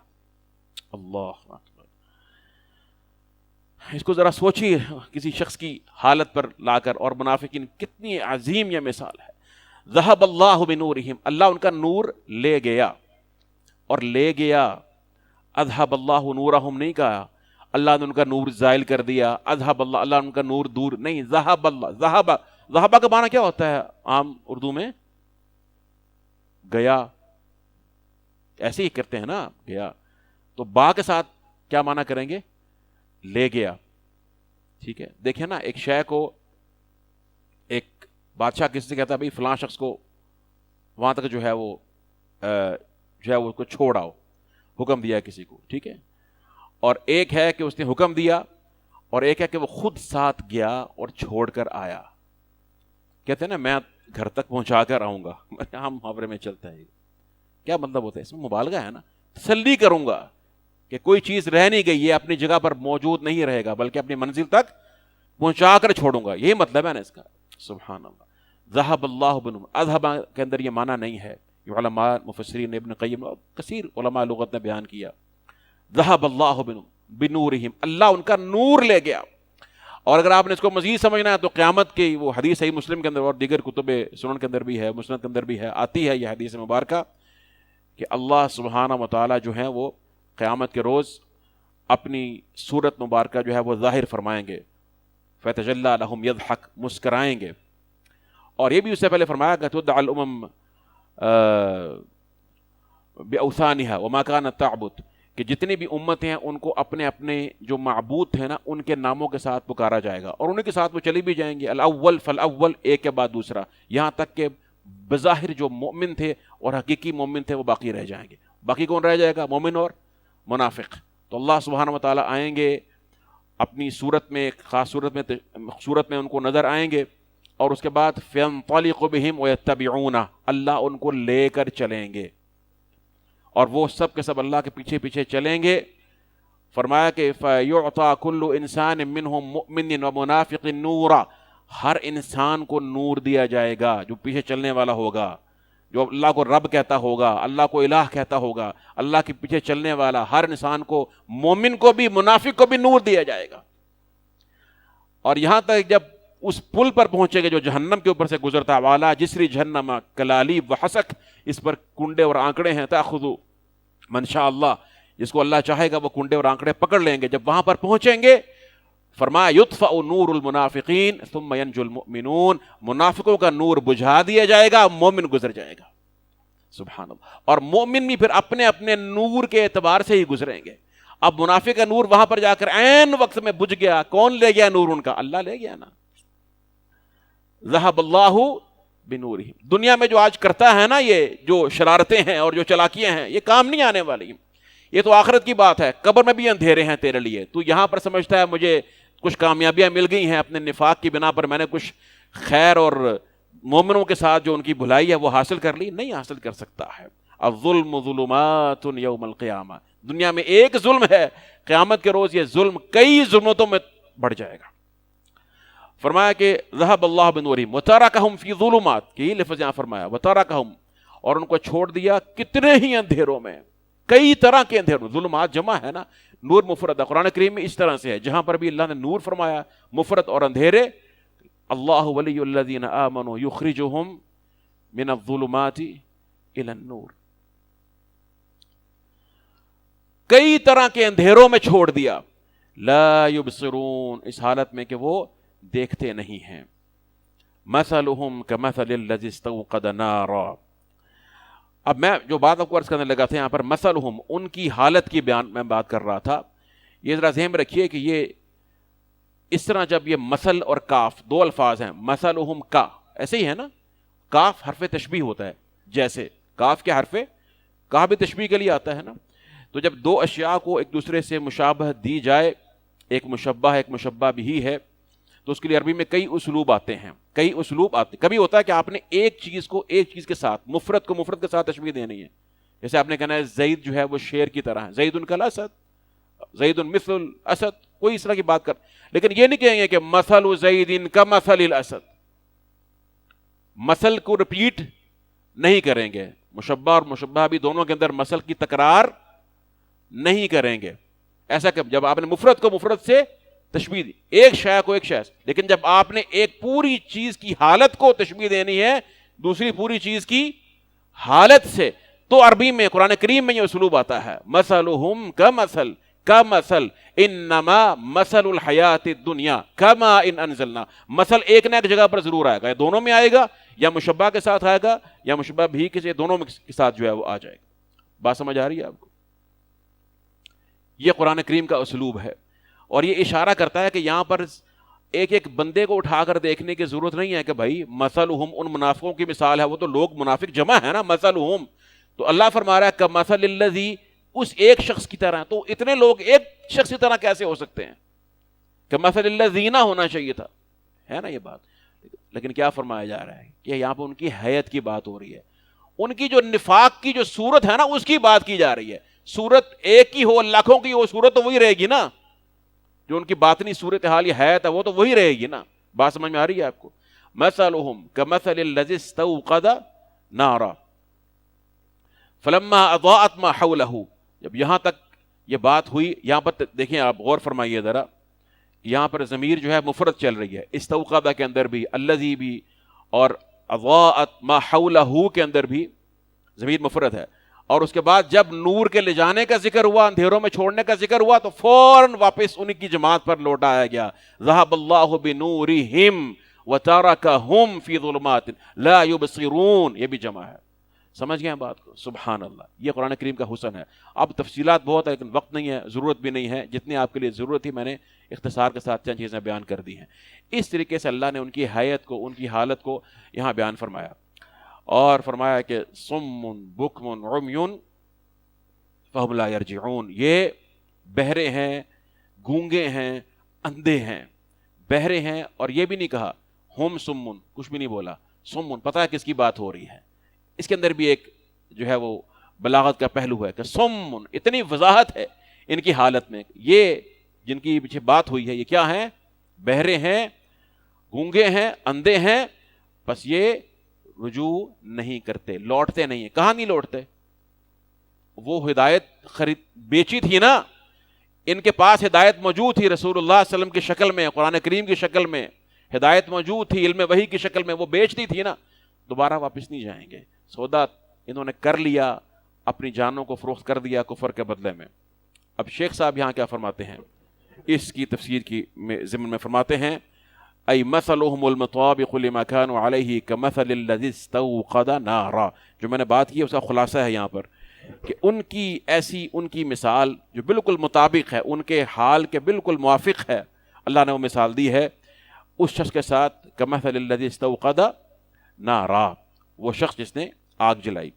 [SPEAKER 1] اللہ اکبر. اس کو ذرا سوچیے کسی شخص کی حالت پر لا کر، اور منافقین کتنی عظیم یہ مثال ہے. ذہب اللہ بنورہم، اللہ ان کا نور لے گیا. اور لے گیا، اذہب اللہ نورہم نہیں کہا اللہ نے ان کا نور زائل کر دیا. اذہب اللہ، اللہ ان کا نور دور نہیں. ذہب اللہ، ذہبہ کا معنی کیا ہوتا ہے عام اردو میں؟ گیا. ایسے ہی کرتے ہیں نا, گیا تو با کے ساتھ کیا معنی کریں گے؟ لے گیا. ٹھیک ہے, دیکھیں نا ایک شے کو, ایک بادشاہ کسی سے کہتا ہے بھائی فلاں شخص کو وہاں تک جو ہے وہ اس کو چھوڑ آؤ, حکم دیا کسی کو, ٹھیک ہے, اور ایک ہے کہ اس نے حکم دیا اور ایک ہے کہ وہ خود ساتھ گیا اور چھوڑ کر آیا. کہتے ہیں نا میں گھر تک پہنچا کر آؤں گا, ہم محاورے میں چلتا ہے. کیا مطلب ہوتا ہے اس میں؟ مبالغہ ہے نا, تسلی کروں گا کہ کوئی چیز رہ نہیں گئی, یہ اپنی جگہ پر موجود نہیں رہے گا بلکہ اپنی منزل تک پہنچا کر چھوڑوں گا, یہی مطلب ہے نا اس کا. سبحان اللہ. ذہب اللہ بنہم, اذہب کے اندر یہ معنی نہیں ہے, یہ علماء مفسرین ابن قیم کثیر علماء لغت نے بیان کیا. ذہب اللہ بنورہم, اللہ ان کا نور لے گیا. اور اگر آپ نے اس کو مزید سمجھنا ہے تو قیامت کی وہ حدیث صحیح مسلم کے اندر اور دیگر کتب سنن کے اندر بھی ہے, مسند کے اندر بھی ہے, آتی ہے یہ حدیث مبارکہ کہ اللہ سبحانہ و تعالی جو ہے وہ قیامت کے روز اپنی صورت مبارکہ جو ہے وہ ظاہر فرمائیں گے. فَيَتَجَلَّى لَهُمْ يَضْحَكْ, مسکرائیں گے. اور یہ بھی اس سے پہلے فرمایا کہ تُدْعَى الْأُمَمْ بِأَوْثَانِهَا وَمَا كَانَتْ تَعْبُدُ, کہ جتنی بھی امتیں ہیں ان کو اپنے اپنے جو معبود تھے نا ان کے ناموں کے ساتھ پکارا جائے گا, اور انہیں کے ساتھ وہ چلی بھی جائیں گے, الاول فالاول, ایک کے بعد دوسرا, یہاں تک کہ بظاہر جو مومن تھے اور حقیقی مومن تھے وہ باقی رہ جائیں گے. باقی کون رہ جائے گا؟ مومن اور منافق. تو اللہ سبحانہ و تعالیٰ آئیں گے اپنی صورت میں, خاص صورت میں ان کو نظر آئیں گے, اور اس کے بعد فَيَنطَلِقُ بِهِمْ وَيَتَّبِعُونَ, اللہ ان کو لے کر چلیں گے اور وہ سب کے سب اللہ کے پیچھے پیچھے چلیں گے. فرمایا کہ فَيُعْطَى كُلُّ إِنسَانٍ مِّنْهُمْ مُؤْمِنٍ وَمُنَافِقٍ نُورًا, ہر انسان کو نور دیا جائے گا جو پیچھے چلنے والا ہوگا, جو اللہ کو رب کہتا ہوگا, اللہ کو الہ کہتا ہوگا, اللہ کے پیچھے چلنے والا ہر انسان کو, مومن کو بھی منافق کو بھی نور دیا جائے گا. اور یہاں تک جب اس پل پر پہنچے گے جو جہنم کے اوپر سے گزرتا, والا جسری جہنم کلالیب وحسک, اس پر کنڈے اور آنکڑے ہیں, تاخذو من شاء اللہ, جس کو اللہ چاہے گا وہ کنڈے اور آنکڑے پکڑ لیں گے. جب وہاں پر پہنچیں گے فرمایا یطفأ نور المنافقین ثم ینجو المؤمنون, منافقوں کا نور بجھا دیا جائے گا, مومن گزر جائے گا. سبحان اللہ. اور مومن بھی پھر اپنے اپنے نور کے اعتبار سے ہی گزریں گے. اب منافق کا نور وہاں پر جا کر عین وقت میں بجھ گیا, کون لے گیا نور ان کا؟ اللہ لے گیا نا. ذہب اللہ بنورہم. دنیا میں جو آج کرتا ہے نا یہ جو شرارتیں ہیں اور جو چلاکیاں ہیں, یہ کام نہیں آنے والی, یہ تو آخرت کی بات ہے. قبر میں بھی اندھیرے ہیں تیرے لیے, تو یہاں پر سمجھتا ہے مجھے کچھ کامیابیاں مل گئی ہیں اپنے نفاق کی بنا پر, میں نے کچھ خیر اور مومنوں کے ساتھ جو ان کی بھلائی ہے وہ حاصل کر لی. نہیں حاصل کر سکتا ہے. الظلم ظلمات یوم القیامہ, دنیا میں ایک ظلم ہے, قیامت کے روز یہ ظلم کئی ظلمتوں میں بڑھ جائے گا. فرمایا کہ ذہب اللہ بنورہم وترکہم فی ظلمات, کہ یہ لفظ یہاں فرمایا وترکہم, اور ان کو چھوڑ دیا کتنے ہی اندھیروں میں, کئی طرح کے اندھیروں. ظلمات جمع ہے نا, نور مفرد ہے. قرآن کریم میں اس طرح سے ہے, جہاں پر بھی اللہ نے نور فرمایا مفرد اور اندھیرے. اللہ ولی الذین آمنوا یخرجہم من الظلمات الی النور, کئی طرح کے اندھیروں میں چھوڑ دیا. لا یبصرون, اس حالت میں کہ وہ دیکھتے نہیں ہیں. مثلہم کمثل الذی استوقد نارا. اب میں جو بات آپ کو عرض کرنے لگا تھا یہاں پر مثلہم, ان کی حالت کی بیان میں بات کر رہا تھا. یہ ذرا ذہن میں رکھیے کہ یہ اس طرح جب یہ مثل اور کاف دو الفاظ ہیں, مثلہم کا ایسے ہی ہے نا, کاف حرف تشبیہ ہوتا ہے, جیسے کاف کے حرف کا بھی تشبیہ کے لیے آتا ہے نا. تو جب دو اشیاء کو ایک دوسرے سے مشابہت دی جائے, ایک مشبہ ایک مشبہ بھی ہے, تو اس کے لیے عربی میں کئی اسلوب آتے ہیں, کئی اسلوب آتے ہیں. کبھی ہوتا ہے کہ آپ نے ایک چیز کو ایک چیز کے ساتھ, مفرد کو مفرد کے ساتھ تشبیہ دینی ہے. جیسے آپ نے کہنا ہے زید جو ہے وہ شیر کی طرح ہے, زید کالاسد, زید مثل الاسد, کوئی اس طرح کی بات کر. لیکن یہ نہیں کہیں گے کہ مثل زید کمثل الاسد, مثل کو رپیٹ نہیں کریں گے. مشبہ اور مشبہ بھی دونوں کے اندر مثل کی تکرار نہیں کریں گے. ایسا کہ جب آپ نے مفرد کو مفرد سے تشبیہ دی, ایک شے کو ایک شے, لیکن جب آپ نے ایک پوری چیز کی حالت کو تشبیہ دینی ہے دوسری پوری چیز کی حالت سے, تو عربی میں قرآن کریم میں یہ اسلوب آتا ہے مثلہم کمثل کمثل انما مثل الحیات الدنیا کما ان انزلنا. مثل ایک نہ ایک جگہ پر ضرور آئے گا, یا دونوں میں آئے گا, یا مشبہ کے ساتھ آئے گا, یا مشبہ بھی کسی دونوں کے ساتھ جو ہے وہ آ جائے گا. بات سمجھ آ رہی ہے آپ کو؟ یہ قرآن کریم کا اسلوب ہے، اور یہ اشارہ کرتا ہے کہ یہاں پر ایک ایک بندے کو اٹھا کر دیکھنے کی ضرورت نہیں ہے کہ بھائی مثلہم، ان منافقوں کی مثال ہے، وہ تو لوگ منافق جمع ہے نا، مثلہم، تو اللہ فرما رہا ہے کمثل الذی، اس ایک شخص کی طرح، تو اتنے لوگ ایک شخص کی طرح کیسے ہو سکتے ہیں؟ کمثل الذین ہونا چاہیے تھا، ہے نا یہ بات. لیکن کیا فرمایا جا رہا ہے کہ یہاں پہ ان کی حیت کی بات ہو رہی ہے، ان کی جو نفاق کی جو صورت ہے نا اس کی بات کی جا رہی ہے. صورت ایک ہی ہو، لاکھوں کی ہو، صورت تو وہی رہے گی نا، جو ان کی باطنی صورت حال یا حیات ہے وہ تو وہی رہے گی نا. بات سمجھ میں آ رہی ہے آپ کو؟ مثلہم کمثل الذی استوقد نارا فلما اضاءت ما حولہ. جب یہاں تک یہ بات ہوئی، یہاں پر دیکھیں آپ غور فرمائیے ذرا، یہاں پر ضمیر جو ہے مفرد چل رہی ہے، استوقد کے اندر بھی، الذی بھی، اور اضاءت ما حولہ کے اندر بھی ضمیر مفرد ہے. اور اس کے بعد جب نور کے لے جانے کا ذکر ہوا، اندھیروں میں چھوڑنے کا ذکر ہوا، تو فوراً واپس انہی کی جماعت پر لوٹایا گیا. ذهب اللہ بنورہم وترکہم فی ظلمات لا یبصرون، یہ بھی جمع ہے. سمجھ گئے ہیں بات کو؟ سبحان اللہ، یہ قرآن کریم کا حسن ہے. اب تفصیلات بہت ہے لیکن وقت نہیں ہے، ضرورت بھی نہیں ہے، جتنی آپ کے لیے ضرورت تھی میں نے اختصار کے ساتھ چند چیزیں بیان کر دی ہیں. اس طریقے سے اللہ نے ان کی حیت کو، ان کی حالت کو یہاں بیان فرمایا، اور فرمایا کہ صم بکم عمی فہم لا یرجعون، یہ بہرے ہیں، گونگے ہیں، اندھے ہیں. بہرے ہیں، اور یہ بھی نہیں کہا ہم سمن، کچھ بھی نہیں بولا سمن. پتہ ہے کس کی بات ہو رہی ہے؟ اس کے اندر بھی ایک جو ہے وہ بلاغت کا پہلو ہے کہ سمن، اتنی وضاحت ہے ان کی حالت میں. یہ جن کی پیچھے بات ہوئی ہے یہ کیا ہیں؟ بہرے ہیں، گونگے ہیں، اندھے ہیں، بس یہ رجوع نہیں کرتے، لوٹتے نہیں ہیں. کہاں نہیں لوٹتے؟ وہ ہدایت بیچی تھی نا، ان کے پاس ہدایت موجود تھی، رسول اللہ صلی اللہ علیہ وسلم کی شکل میں، قرآن کریم کی شکل میں ہدایت موجود تھی، علم وحی کی شکل میں، وہ بیچ دی تھی نا. دوبارہ واپس نہیں جائیں گے. سودا انہوں نے کر لیا، اپنی جانوں کو فروخت کر دیا کفر کے بدلے میں. اب شیخ صاحب یہاں کیا فرماتے ہیں اس کی تفسیر کی ضمن میں؟ فرماتے ہیں ای مثلهم المطابق لما كانوا علیہ کمثل الذی استوقد نارا. جو میں نے بات کی ہے اس کا خلاصہ ہے یہاں پر کہ ان کی ایسی، ان کی مثال جو بالکل مطابق ہے، ان کے حال کے بالکل موافق ہے، اللہ نے وہ مثال دی ہے اس شخص کے ساتھ، کمثل الذی استوقد نارا، وہ شخص جس نے آگ جلائی.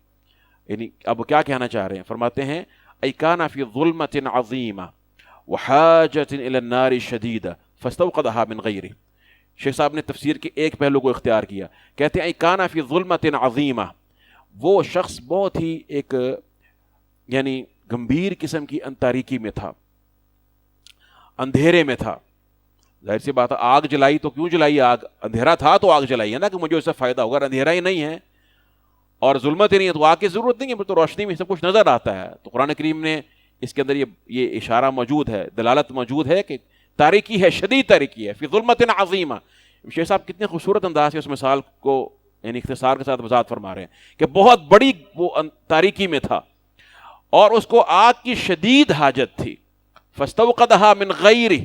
[SPEAKER 1] یعنی اب کیا کہنا چاہ رہے ہیں؟ فرماتے ہیں ای کان فی ظلمۃ عظیمہ وحاجۃ الی النار شدیدہ فاستوقدها من غیرہ. شیخ صاحب نے تفسیر کے ایک پہلو کو اختیار کیا، کہتے ہیں ای کان فی ظلمۃ عظیمہ، وہ شخص بہت ہی ایک یعنی گمبھیر قسم کی تاریکی میں تھا، اندھیرے میں تھا. ظاہر سی بات ہے، آگ جلائی تو کیوں جلائی؟ آگ اندھیرا تھا تو آگ جلائی ہے نا کہ مجھے اس سے فائدہ ہوگا. اندھیرا ہی نہیں ہے اور ظلمت ہی نہیں ہے تو آگ کی ضرورت نہیں ہے، تو روشنی میں سب کچھ نظر آتا ہے. تو قرآن کریم نے اس کے اندر یہ اشارہ موجود ہے، دلالت موجود ہے کہ تاریکی ہے، شدید تاریکی ہے، فی ظلمت عظیمہ. شیخ صاحب کتنے خوبصورت انداز سے اس مثال کو یعنی اختصار کے ساتھ وضاحت فرما رہے ہیں کہ بہت بڑی وہ تاریکی میں تھا اور اس کو آگ کی شدید حاجت تھی. فاستوقدها من غیرہ،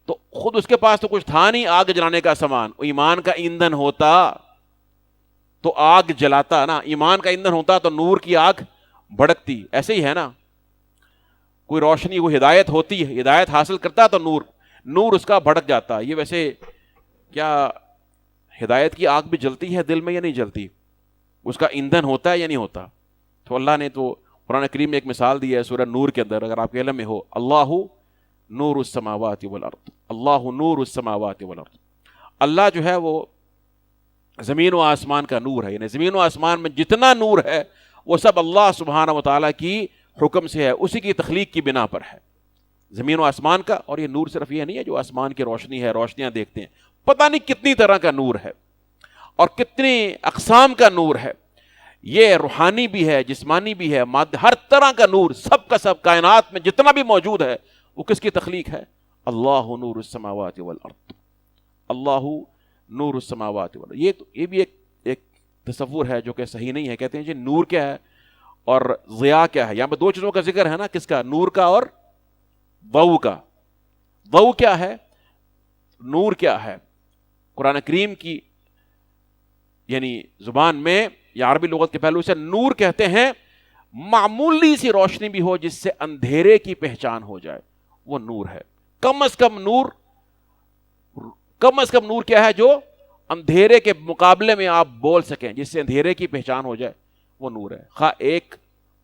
[SPEAKER 1] تو خود اس کے پاس تو کچھ تھا نہیں آگ جلانے کا سامان. ایمان کا ایندھن ہوتا تو آگ جلاتا نا، ایمان کا ایندھن ہوتا تو نور کی آگ بھڑکتی. ایسے ہی ہے نا، کوئی روشنی، وہ ہدایت ہوتی ہے، ہدایت حاصل کرتا تو نور اس کا بھڑک جاتا. یہ ویسے کیا ہدایت کی آگ بھی جلتی ہے دل میں یا نہیں جلتی؟ اس کا ایندھن ہوتا ہے یا نہیں ہوتا؟ تو اللہ نے تو قرآن کریم میں ایک مثال دی ہے سورہ نور کے اندر، اگر آپ کے علم میں ہو، اللہ نور السماوات والارض، اللہ نور السماوات والارض. اللہ جو ہے وہ زمین و آسمان کا نور ہے. یعنی زمین و آسمان میں جتنا نور ہے وہ سب اللہ سبحانہ و تعالیٰ کی حکم سے ہے، اسی کی تخلیق کی بنا پر ہے زمین و آسمان کا. اور یہ نور صرف یہ نہیں ہے جو آسمان کی روشنی ہے، روشنیاں دیکھتے ہیں، پتہ نہیں کتنی طرح کا نور ہے اور کتنی اقسام کا نور ہے. یہ روحانی بھی ہے، جسمانی بھی ہے، ہر طرح کا نور، سب کا سب کائنات میں جتنا بھی موجود ہے وہ کس کی تخلیق ہے؟ اللہ نور السماوات والارض، اللہ نور السماوات والارض. یہ بھی ایک تصور ہے جو کہ صحیح نہیں ہے. کہتے ہیں جی نور کیا ہے اور ضیاء کیا ہے؟ یہاں پہ دو چیزوں کا ذکر ہے نا، کس کا؟ نور کا اور ضوء کا. ضوء کیا ہے؟ نور کیا ہے؟ قرآن کریم کی یعنی زبان میں یا عربی لغت کے پہلو سے نور کہتے ہیں معمولی سی روشنی بھی ہو جس سے اندھیرے کی پہچان ہو جائے، وہ نور ہے۔ کم از کم نور کیا ہے؟ جو اندھیرے کے مقابلے میں آپ بول سکیں، جس سے اندھیرے کی پہچان ہو جائے، وہ نور ہے۔ خواہ ایک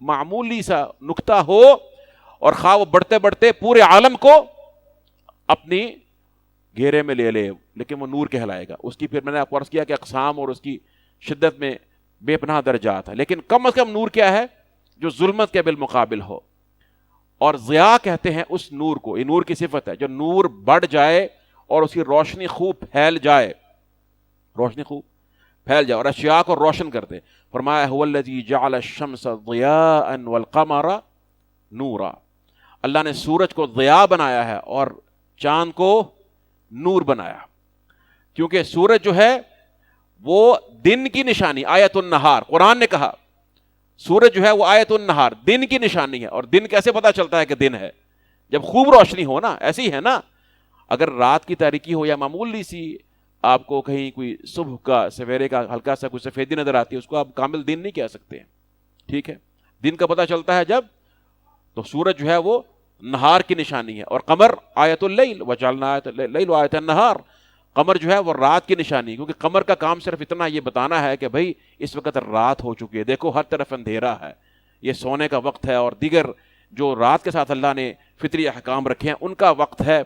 [SPEAKER 1] معمولی سا نقطہ ہو اور خواہ وہ بڑھتے بڑھتے پورے عالم کو اپنی گھیرے میں لے لے، لیکن وہ نور کہلائے گا۔ اس کی پھر میں نے آپ کو عرض کیا کہ اقسام اور اس کی شدت میں بے پناہ درجات ہیں، لیکن کم از کم نور کیا ہے؟ جو ظلمت کے بالمقابل ہو۔ اور ضیاء کہتے ہیں اس نور کو، یہ نور کی صفت ہے، جو نور بڑھ جائے اور اس کی روشنی خوب پھیل جائے، اور اشیاء کو روشن کر دے۔ فرمایا هو الذی جعل الشمس ضیاء والقمر نورا، اللہ نے سورج کو ضیاء بنایا ہے اور چاند کو نور بنایا، کیونکہ سورج جو ہے وہ دن کی نشانی، آیت النہار، قرآن نے کہا سورج جو ہے وہ آیت النہار، دن کی نشانی ہے۔ اور دن کیسے پتا چلتا ہے کہ دن ہے؟ جب خوب روشنی ہو نا، ایسی ہے نا، اگر رات کی تاریکی ہو یا معمولی سی آپ کو کہیں کوئی صبح کا سویرے کا ہلکا سا کوئی سفیدی نظر آتی ہے، اس کو آپ کامل دن نہیں کہہ سکتے ہیں، ٹھیک ہے؟ دن کا پتہ چلتا ہے جب، تو سورج جو ہے وہ نہار کی نشانی ہے، اور قمر آیت اللیل وجعلنا آیت اللیل وآیت النہار، قمر جو ہے وہ رات کی نشانی، کیونکہ قمر کا کام صرف اتنا یہ بتانا ہے کہ بھائی اس وقت رات ہو چکی ہے، دیکھو ہر طرف اندھیرا ہے، یہ سونے کا وقت ہے، اور دیگر جو رات کے ساتھ اللہ نے فطری احکام رکھے ہیں ان کا وقت ہے،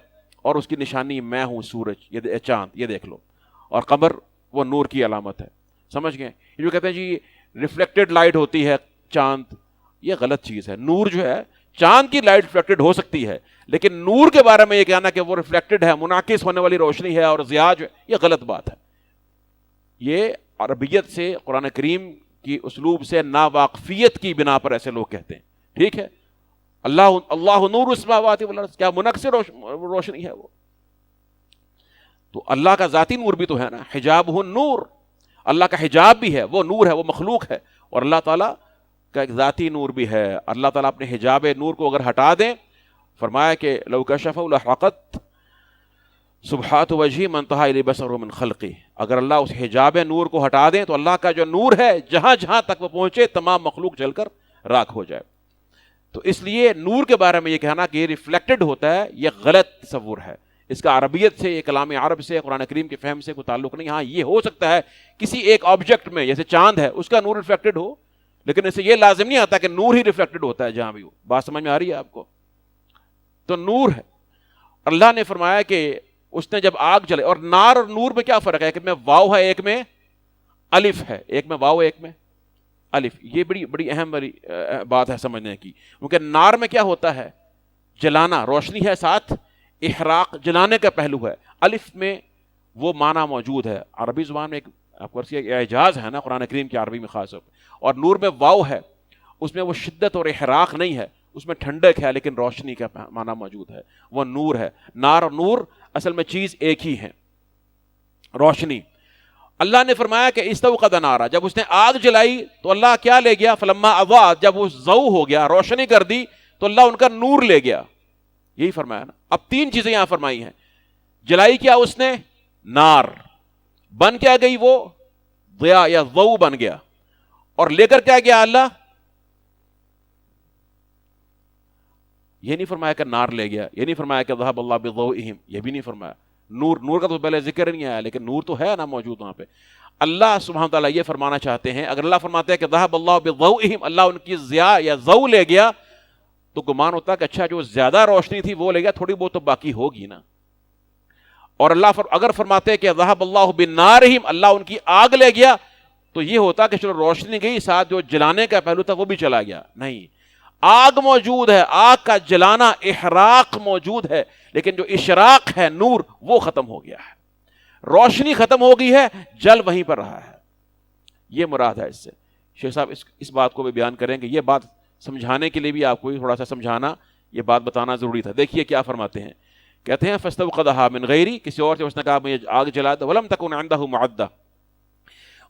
[SPEAKER 1] اور اس کی نشانی میں ہوں سورج، یہ چاند، یہ دیکھ لو، اور قمر وہ نور کی علامت ہے۔ سمجھ گئے؟ یہ جو کہتے ہیں جی ریفلیکٹڈ لائٹ ہوتی ہے چاند، یہ غلط چیز ہے۔ نور جو ہے، چاند کی لائٹ ریفلیکٹڈ ہو سکتی ہے، لیکن نور کے بارے میں یہ کہنا کہ وہ ریفلیکٹڈ ہے، منعکس ہونے والی روشنی ہے اور ضیاء جو ہے، یہ غلط بات ہے۔ یہ عربیت سے، قرآن کریم کی اسلوب سے ناواقفیت کی بنا پر ایسے لوگ کہتے ہیں، ٹھیک ہے؟ اللہ نور السماوات والارض، کیا منعکس روشنی ہے وہ؟ تو اللہ کا ذاتی نور بھی تو ہے نا، حجابہ النور، اللہ کا حجاب بھی ہے، وہ نور ہے، وہ مخلوق ہے، اور اللہ تعالیٰ کا ایک ذاتی نور بھی ہے۔ اللہ تعالیٰ اپنے حجاب نور کو اگر ہٹا دیں، فرمایا کہ لو کشف لحرقت سبحات وجہی ما انتہا الی بصرہ من خلقہ، اگر اللہ اس حجاب نور کو ہٹا دیں تو اللہ کا جو نور ہے جہاں جہاں تک وہ پہنچے تمام مخلوق جل کر راکھ ہو جائے۔ تو اس لیے نور کے بارے میں یہ کہنا کہ یہ ریفلیکٹڈ ہوتا ہے، یہ غلط تصور ہے، اس کا عربیت سے، یہ کلام عرب سے، قرآن کریم کے فہم سے کوئی تعلق نہیں۔ ہاں یہ ہو سکتا ہے کسی ایک آبجیکٹ میں، جیسے چاند ہے، اس کا نور ریفلیکٹڈ ہو، لیکن اس سے یہ لازم نہیں آتا کہ نور ہی ریفلیکٹڈ ہوتا ہے جہاں بھی ہو۔ بات سمجھ میں آ رہی ہے آپ کو؟ تو نور ہے۔ اللہ نے فرمایا کہ اس نے جب آگ جلے، اور نار اور نور میں کیا فرق ہے؟ ایک میں واو ہے، ایک میں الف ہے، ایک میں واو ایک میں الف۔ یہ بڑی اہم والی بات ہے سمجھنے کی، کیونکہ نار میں کیا ہوتا ہے؟ جلانا، روشنی ہے، ساتھ احراق، جلانے کا پہلو ہے۔ الف میں وہ معنی موجود ہے، عربی زبان میں ایک آپ کو اعجاز ہے نا قرآن کریم کی عربی میں خاص طور پہ۔ اور نور میں واو ہے، اس میں وہ شدت اور احراق نہیں ہے، اس میں ٹھنڈک ہے، لیکن روشنی کا معنی موجود ہے، وہ نور ہے۔ نار اور نور اصل میں چیز ایک ہی ہے، روشنی۔ اللہ نے فرمایا کہ استوقد نارا، جب اس نے آگ جلائی تو اللہ کیا لے گیا؟ فلما اضاءت، جب وہ ضوء ہو گیا، روشنی کر دی، تو اللہ ان کا نور لے گیا۔ یہی فرمایا نا۔ اب تین چیزیں یہاں فرمائی ہیں، جلائی کیا اس نے؟ نار، بن کیا گئی؟ وہ ضیاء یا ضوء بن گیا، اور لے کر کیا گیا اللہ؟ یہ نہیں فرمایا کہ نار لے گیا، یہ نہیں فرمایا کہ ذهب اللہ بضوئهم، یہ بھی نہیں فرمایا۔ نور کا تو پہلے ذکر نہیں آیا، لیکن نور تو ہے نا موجود وہاں پہ۔ اللہ سبحانہ تعالیٰ یہ فرمانا چاہتے ہیں، اگر اللہ فرماتے ہیں کہ ذهب اللہ بضوئهم، اللہ ان کی ضیاء یا ضوء لے گیا، تو گمان ہوتا کہ اچھا جو زیادہ روشنی تھی وہ لے گیا، تھوڑی بہت تو باقی ہوگی نا۔ اور اللہ اگر فرماتے ہیں کہ ذهب اللہ بنارہم، اللہ ان کی آگ لے گیا، تو یہ ہوتا کہ چلو روشنی گئی، ساتھ جو جلانے کا پہلو تھا وہ بھی چلا گیا۔ نہیں، آگ موجود ہے، آگ کا جلانا، احراق موجود ہے، لیکن جو اشراق ہے، نور، وہ ختم ہو گیا ہے، روشنی ختم ہو گئی ہے، جل وہیں پر رہا ہے۔ یہ مراد ہے اس سے۔ شیخ صاحب اس بات کو بھی بیان کریں کہ یہ بات سمجھانے کے لیے بھی آپ کو تھوڑا سا سمجھانا، یہ بات بتانا ضروری تھا۔ دیکھیے کیا فرماتے ہیں، کہتے ہیں فاستوقدها من غیری، کسی اور سے اس نے کہا مجھے آگ جلا دو، ولم تکن عنده معدہ،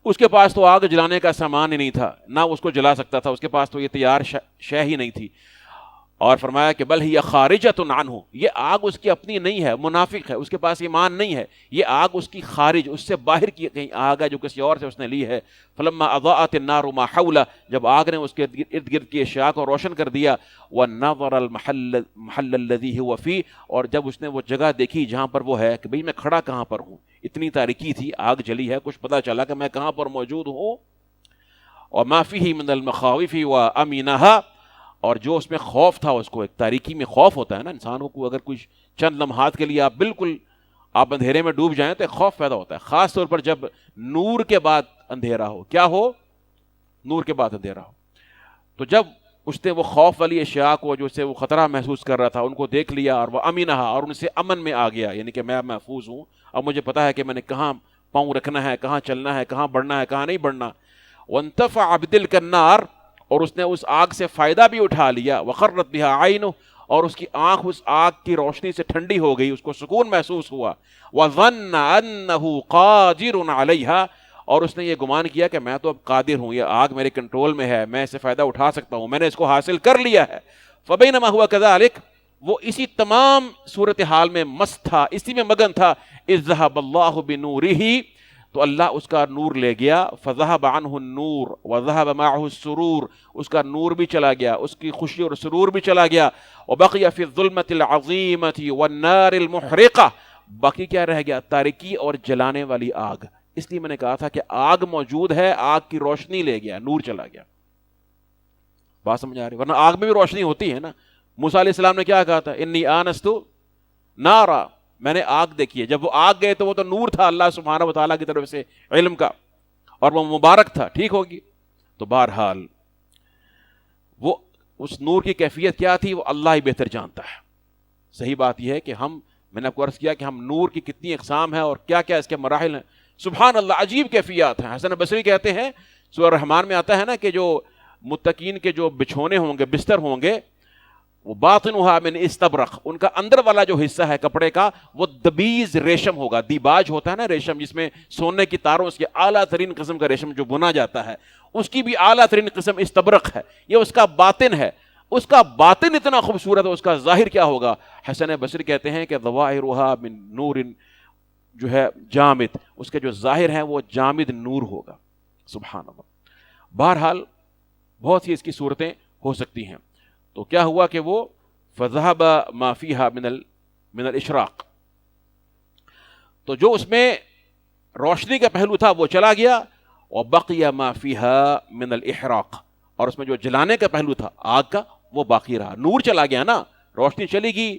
[SPEAKER 1] اس کے پاس تو آگ جلانے کا سامان ہی نہیں تھا، نہ اس کو جلا سکتا تھا، اس کے پاس تو یہ تیار شے ہی نہیں تھی۔ اور فرمایا کہ بل ہی خارجۃ عنہ، یہ آگ اس کی اپنی نہیں ہے، منافق ہے، اس کے پاس ایمان نہیں ہے، یہ آگ اس کی خارج، اس سے باہر کی کہیں آگ ہے جو کسی اور سے اس نے لی ہے۔ فلما اضاءت النار ما حولہ، جب آگ نے اس کے ارد گرد کی اشیاء کو روشن کر دیا، ونظر المحل الذی هو فیہ، اور جب اس نے وہ جگہ دیکھی جہاں پر وہ ہے کہ بھئی میں کھڑا کہاں پر ہوں، اتنی تاریکی تھی، آگ جلی ہے، کچھ پتہ چلا کہ میں کہاں پر موجود ہوں، وما فیہ من المخاوف وامنها، اور جو اس میں خوف تھا، اس کو ایک تاریکی میں خوف ہوتا ہے نا انسانوں کو، اگر کچھ چند لمحات کے لیے آپ اندھیرے میں ڈوب جائیں تو ایک خوف پیدا ہوتا ہے، خاص طور پر جب نور کے بعد اندھیرا ہو، کیا ہو، نور کے بعد اندھیرا ہو۔ تو جب اس نے وہ خوف والی اشیاء کو جو سے وہ خطرہ محسوس کر رہا تھا ان کو دیکھ لیا، اور وہ امینہا، اور ان سے امن میں آ گیا، یعنی کہ میں محفوظ ہوں، اب مجھے پتا ہے کہ میں نے کہاں پاؤں رکھنا ہے، کہاں چلنا ہے، کہاں بڑھنا ہے، کہاں نہیں بڑھنا۔ وانتفع بتلک النار، اور اس نے اس آگ سے فائدہ بھی اٹھا لیا، وقرت بها عینہ، اور اس کی آنکھ اس آگ کی روشنی سے ٹھنڈی ہو گئی، اس کو سکون محسوس ہوا، وظن انہ قادر علیہا، اور اس نے یہ گمان کیا کہ میں تو اب قادر ہوں، یہ آگ میرے کنٹرول میں ہے، میں اسے فائدہ اٹھا سکتا ہوں، میں نے اس کو حاصل کر لیا ہے۔ فبینما ہوا کذالک، وہ اسی تمام صورتحال میں مست تھا، اسی میں مگن تھا، اذ ذہب اللہ بنورہ، تو اللہ اس کا نور لے گیا، فذهب عنہ النور وذهب معه السرور، اس کا نور بھی چلا گیا، اس کی خوشی اور سرور بھی چلا گیا، وبقي في الظلمة العظيمة والنار المحرقة، باقی کیا رہ گیا، تاریکی اور جلانے والی آگ۔ اس لیے میں نے کہا تھا کہ آگ موجود ہے، آگ کی روشنی لے گیا، نور چلا گیا، بات سمجھ آ رہی؟ ورنہ آگ میں بھی روشنی ہوتی ہے نا۔ موسیٰ علیہ السلام نے کیا کہا تھا، انی آنست نارا، میں نے آگ دیکھی ہے، جب وہ آگ گئے تو وہ تو نور تھا اللہ سبحانہ وتعالیٰ کی طرف سے علم کا، اور وہ مبارک تھا، ٹھیک ہوگی۔ تو بہرحال وہ اس نور کی کیفیت کیا تھی وہ اللہ ہی بہتر جانتا ہے۔ صحیح بات یہ ہے کہ میں نے آپ کو عرض کیا کہ ہم نور کی کتنی اقسام ہیں اور کیا کیا اس کے مراحل ہیں، سبحان اللہ، عجیب کیفیات ہیں۔ حسن بصری کہتے ہیں، سورہ رحمان میں آتا ہے نا کہ جو متقین کے جو بچھونے ہوں گے، بستر ہوں گے، وہ باطنها من استبرق، ان کا اندر والا جو حصہ ہے کپڑے کا وہ دبیز ریشم ہوگا، دیباج ہوتا ہے نا ریشم، جس میں سونے کی تاروں اس کی اعلیٰ ترین قسم کا ریشم جو بنا جاتا ہے، اس کی بھی اعلیٰ ترین قسم استبرق ہے، یہ اس کا باطن ہے، اس کا باطن اتنا خوبصورت ہے، اس کا ظاہر کیا ہوگا؟ حسن بصری کہتے ہیں کہ ظواہرها من نور، جو ہے جامد، اس کے جو ظاہر ہے وہ جامد نور ہوگا، سبحان اللہ۔ بہرحال بہت سی اس کی صورتیں ہو سکتی ہیں۔ تو کیا ہوا کہ وہ فذهب ما فيها من الاشراق، تو جو اس میں روشنی کا پہلو تھا وہ چلا گیا، وبقي ما فيها من الاحراق، اور اس میں جو جلانے کا پہلو تھا آگ کا وہ باقی رہا، نور چلا گیا نا، روشنی چلی گئی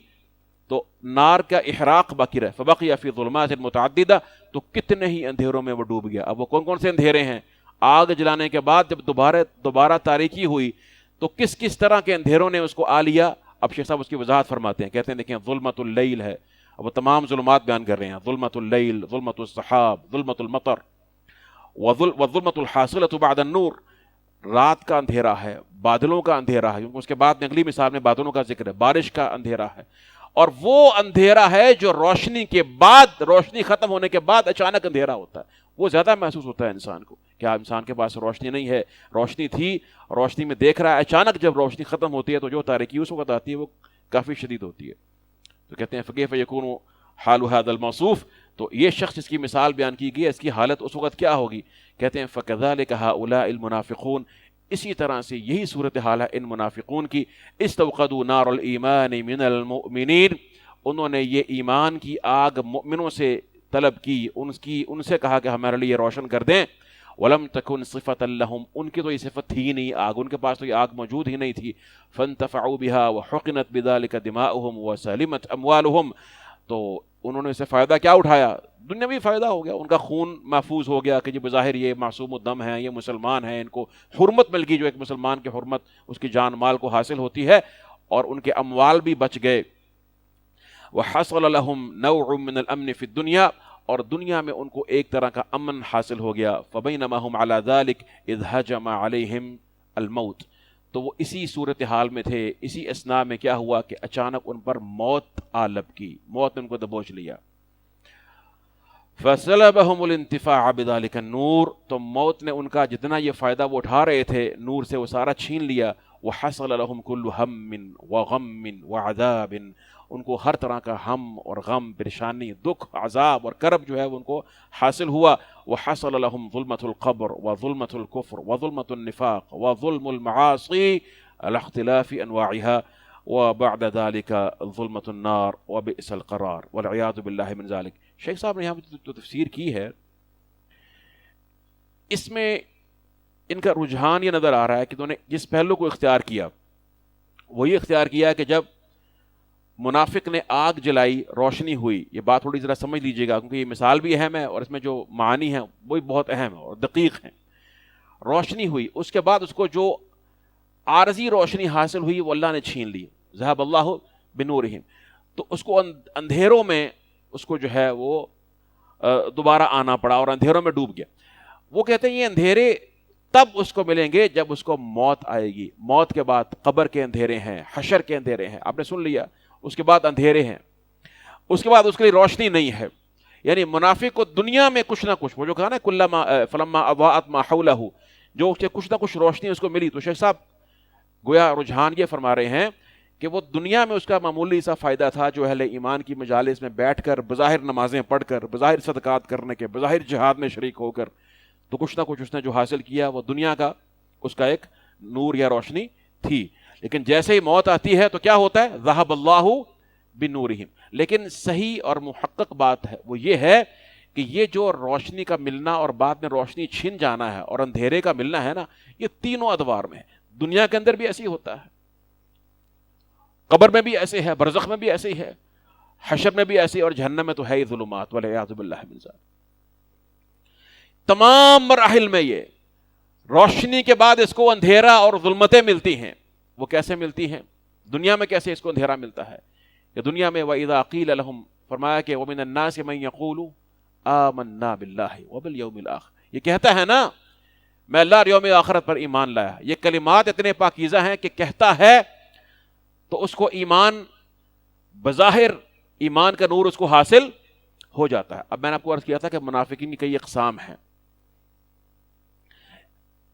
[SPEAKER 1] تو نار کا احراق باقی رہا، فبقي في ظلمات متعددة، تو کتنے ہی اندھیروں میں وہ ڈوب گیا۔ اب وہ کون کون سے اندھیرے ہیں؟ آگ جلانے کے بعد جب دوبارہ تاریکی ہوئی تو کس کس طرح کے اندھیروں نے اس کو آ لیا؟ اب شیخ صاحب اس کی وضاحت فرماتے ہیں، کہتے ہیں دیکھیں ظلمت اللیل ہے، اب وہ تمام ظلمات بیان کر رہے ہیں، ظلمت اللیل، ظلمت السحاب، ظلمت المطر، وظلمت الحاصلۃ بعد النور، رات کا اندھیرا ہے، بادلوں کا اندھیرا ہے، کیونکہ اس کے بعد اگلی مثال میں بادلوں کا ذکر ہے، بارش کا اندھیرا ہے، اور وہ اندھیرا ہے جو روشنی کے بعد، روشنی ختم ہونے کے بعد اچانک اندھیرا ہوتا ہے، وہ زیادہ محسوس ہوتا ہے انسان کو۔ کیا انسان کے پاس روشنی نہیں ہے، روشنی تھی، روشنی میں دیکھ رہا ہے، اچانک جب روشنی ختم ہوتی ہے تو جو تاریکی اس وقت آتی ہے وہ کافی شدید ہوتی ہے۔ تو کہتے ہیں فکیف یکون حال هذا الموصوف، تو یہ شخص جس کی مثال بیان کی گئی ہے اس کی حالت اس وقت کیا ہوگی؟ کہتے ہیں فکذلک هؤلاء المنافقون، اسی طرح سے یہی صورتحال ہے ان منافقون کی، استوقدوا نار الایمان من المؤمنین، انہوں نے یہ ایمان کی آگ مؤمنوں سے طلب کی، ان سے کہا کہ ہمارے لیے روشن کر دیں، ولم تکن صفۃ لہم، ان کی تو یہ صفت تھی ہی نہیں آگ، ان کے پاس تو یہ آگ موجود ہی نہیں تھی، فانتفعوا بها وحقنت بذلك دماؤهم وسلمت اموالهم، تو انہوں نے اس سے فائدہ کیا اٹھایا؟ دنیاوی فائدہ ہو گیا، ان کا خون محفوظ ہو گیا کہ جی بظاہر یہ معصوم الدم ہیں، یہ مسلمان ہیں، ان کو حرمت مل گئی جو ایک مسلمان کی حرمت اس کی جان مال کو حاصل ہوتی ہے، اور ان کے اموال بھی بچ گئے، وحصل لهم نوع من الامن في الدنيا، اور دنیا میں ان کو ایک طرح کا امن حاصل ہو گیا، فبینما هم على ذلك اذ هجم عليهم الموت، تو وہ اسی صورتحال میں تھے، اسی اثناء میں کیا ہوا کہ اچانک ان پر موت آ لپکی، موت نے ان کو دبوچ لیا۔ فَسَلَبَهُمُ الْإِنْتِفَاعَ بِذَلِكَ النُّورِ، تو موت نے ان کا جتنا یہ فائدہ وہ اٹھا رہے تھے نور سے وہ سارا چھین لیا. وَحَصَلَ لَهُمْ كُلُّ هَمٍّ وَغَمٍّ وَعَذَابٍ، ان کو ہر طرح کا ہم اور غم، پریشانی، دکھ، عذاب اور کرب جو ہے وہ ان کو حاصل ہوا. وَحَصَلَ لَهُمْ ظُلْمَةُ الْقَبْرِ وَظُلْمَةُ الْكُفْرِ وَظُلْمَةُ النِّفَاقِ وَظُلْمُ الْمَعَاصِي عَلَى اخْتِلَافِ أَنْوَاعِهَا وَبَعْدَ ذَلِكَ ظُلْمَةُ النَّارِ وَبِئْسَ الْقَرَارُ وَالْعِيَاذُ بِاللَّهِ مِنْ ذَلِكَ. شیخ صاحب نے یہاں پہ جو تفسیر کی ہے اس میں ان کا رجحان یہ نظر آ رہا ہے کہ انہوں نے جس پہلو کو اختیار کیا وہ یہ اختیار کیا کہ جب منافق نے آگ جلائی روشنی ہوئی. یہ بات تھوڑی ذرا سمجھ لیجئے گا کیونکہ یہ مثال بھی اہم ہے اور اس میں جو معانی ہیں وہ بھی بہت اہم ہے اور دقیق ہیں. روشنی ہوئی، اس کے بعد اس کو جو عارضی روشنی حاصل ہوئی وہ اللہ نے چھین لی. ذہب اللہ بنورہم، تو اس کو اندھیروں میں اس کو جو ہے وہ دوبارہ آنا پڑا اور اندھیروں میں ڈوب گیا. وہ کہتے ہیں یہ اندھیرے تب اس کو ملیں گے جب اس کو موت آئے گی. موت کے بعد قبر کے اندھیرے ہیں، حشر کے اندھیرے ہیں، آپ نے سن لیا. اس کے بعد اندھیرے ہیں، اس کے بعد اس کے لیے روشنی نہیں ہے. یعنی منافق کو دنیا میں کچھ نہ کچھ، وہ جو کہا نا کلما فلما اضاءت ما حولہ، جو کچھ نہ کچھ روشنی اس کو ملی. تو شیخ صاحب گویا رجحان یہ فرما رہے ہیں کہ وہ دنیا میں اس کا معمولی سا فائدہ تھا جو اہل ایمان کی مجالس میں بیٹھ کر بظاہر نمازیں پڑھ کر بظاہر صدقات کرنے کے بظاہر جہاد میں شریک ہو کر تو کچھ نہ کچھ اس نے جو حاصل کیا وہ دنیا کا اس کا ایک نور یا روشنی تھی. لیکن جیسے ہی موت آتی ہے تو کیا ہوتا ہے؟ ذہب اللہ بنورہم. لیکن صحیح اور محقق بات ہے وہ یہ ہے کہ یہ جو روشنی کا ملنا اور بعد میں روشنی چھن جانا ہے اور اندھیرے کا ملنا ہے نا، یہ تینوں ادوار میں ہے. دنیا کے اندر بھی ایسے ہی ہوتا ہے، قبر میں بھی ایسے ہے، برزخ میں بھی ایسے ہی ہے، حشر میں بھی ایسے، اور جہنم میں تو ہے ہی ظلمات والعیاذ باللہ من ذلک. تمام مراحل میں یہ روشنی کے بعد اس کو اندھیرا اور ظلمتیں ملتی ہیں. وہ کیسے ملتی ہیں؟ دنیا میں کیسے اس کو اندھیرا ملتا ہے؟ کہ دنیا میں وَإِذَا قِيلَ لَهُمْ، فرمایا کہ وَمِنَ النَّاسِ مَن يَقُولُ آمَنَّا بِاللَّهِ وَبِالْيَوْمِ الْآخِرِ، یہ کہتا ہے نا میں اللہ اور یوم آخرت پر ایمان لایا. یہ کلمات اتنے پاکیزہ ہیں کہ کہتا ہے تو اس کو ایمان بظاہر ایمان کا نور اس کو حاصل ہو جاتا ہے. اب میں نے آپ کو عرض کیا تھا کہ منافقین کی کئی اقسام ہیں.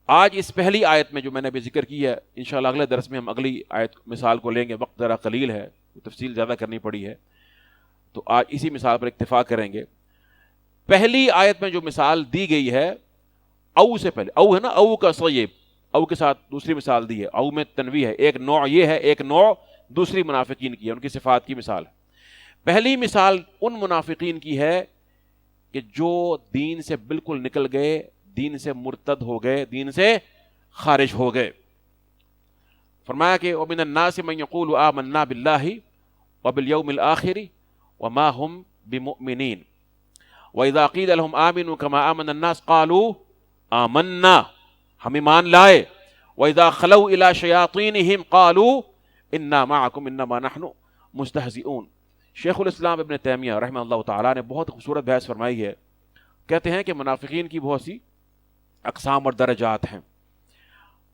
[SPEAKER 1] آج اس پہلی آیت میں جو میں نے ابھی ذکر کی ہے، انشاءاللہ اگلے درس میں ہم اگلی آیت مثال کو لیں گے. وقت ذرا قلیل ہے، تفصیل زیادہ کرنی پڑی ہے، تو آج اسی مثال پر اکتفا کریں گے. پہلی آیت میں جو مثال دی گئی ہے او سے پہلے، او ہے نا، او کا صیب، او کے ساتھ دوسری مثال دی ہے. او میں تنویع ہے، ایک نوع یہ ہے، ایک نوع دوسری منافقین کی ہے، ان کی صفات کی مثال ہے. پہلی مثال ان منافقین کی ہے کہ جو دین سے بالکل نکل گئے، دین سے مرتد ہو گئے، دین سے خارج ہو گئے. فرمایا کہ وَمِنَ النَّاسِ مَن يَقُولُ آمَنَّا بِاللَّهِ وَبِالْيَوْمِ الْآخِرِ وَمَا هُمْ بِمُؤْمِنِينَ وَإِذَا قِيلَ لَهُمْ آمِنُوا كَمَا آمَنَ النَّاسُ قَالُوا آمَنَّا، ہم ایمان لائے. وَإِذَا خَلَوْا إِلَى شَيَاطِينِهِمْ قَالُوا إِنَّا مَعَكُمْ إِنَّمَا نَحْنُ مُسْتَهْزِئُونَ. شیخ الاسلام ابن تیمیہ رحمہ اللہ تعالیٰ نے بہت خوبصورت بحث فرمائی ہے. کہتے ہیں کہ منافقین کی بہت سی اقسام اور درجات ہیں،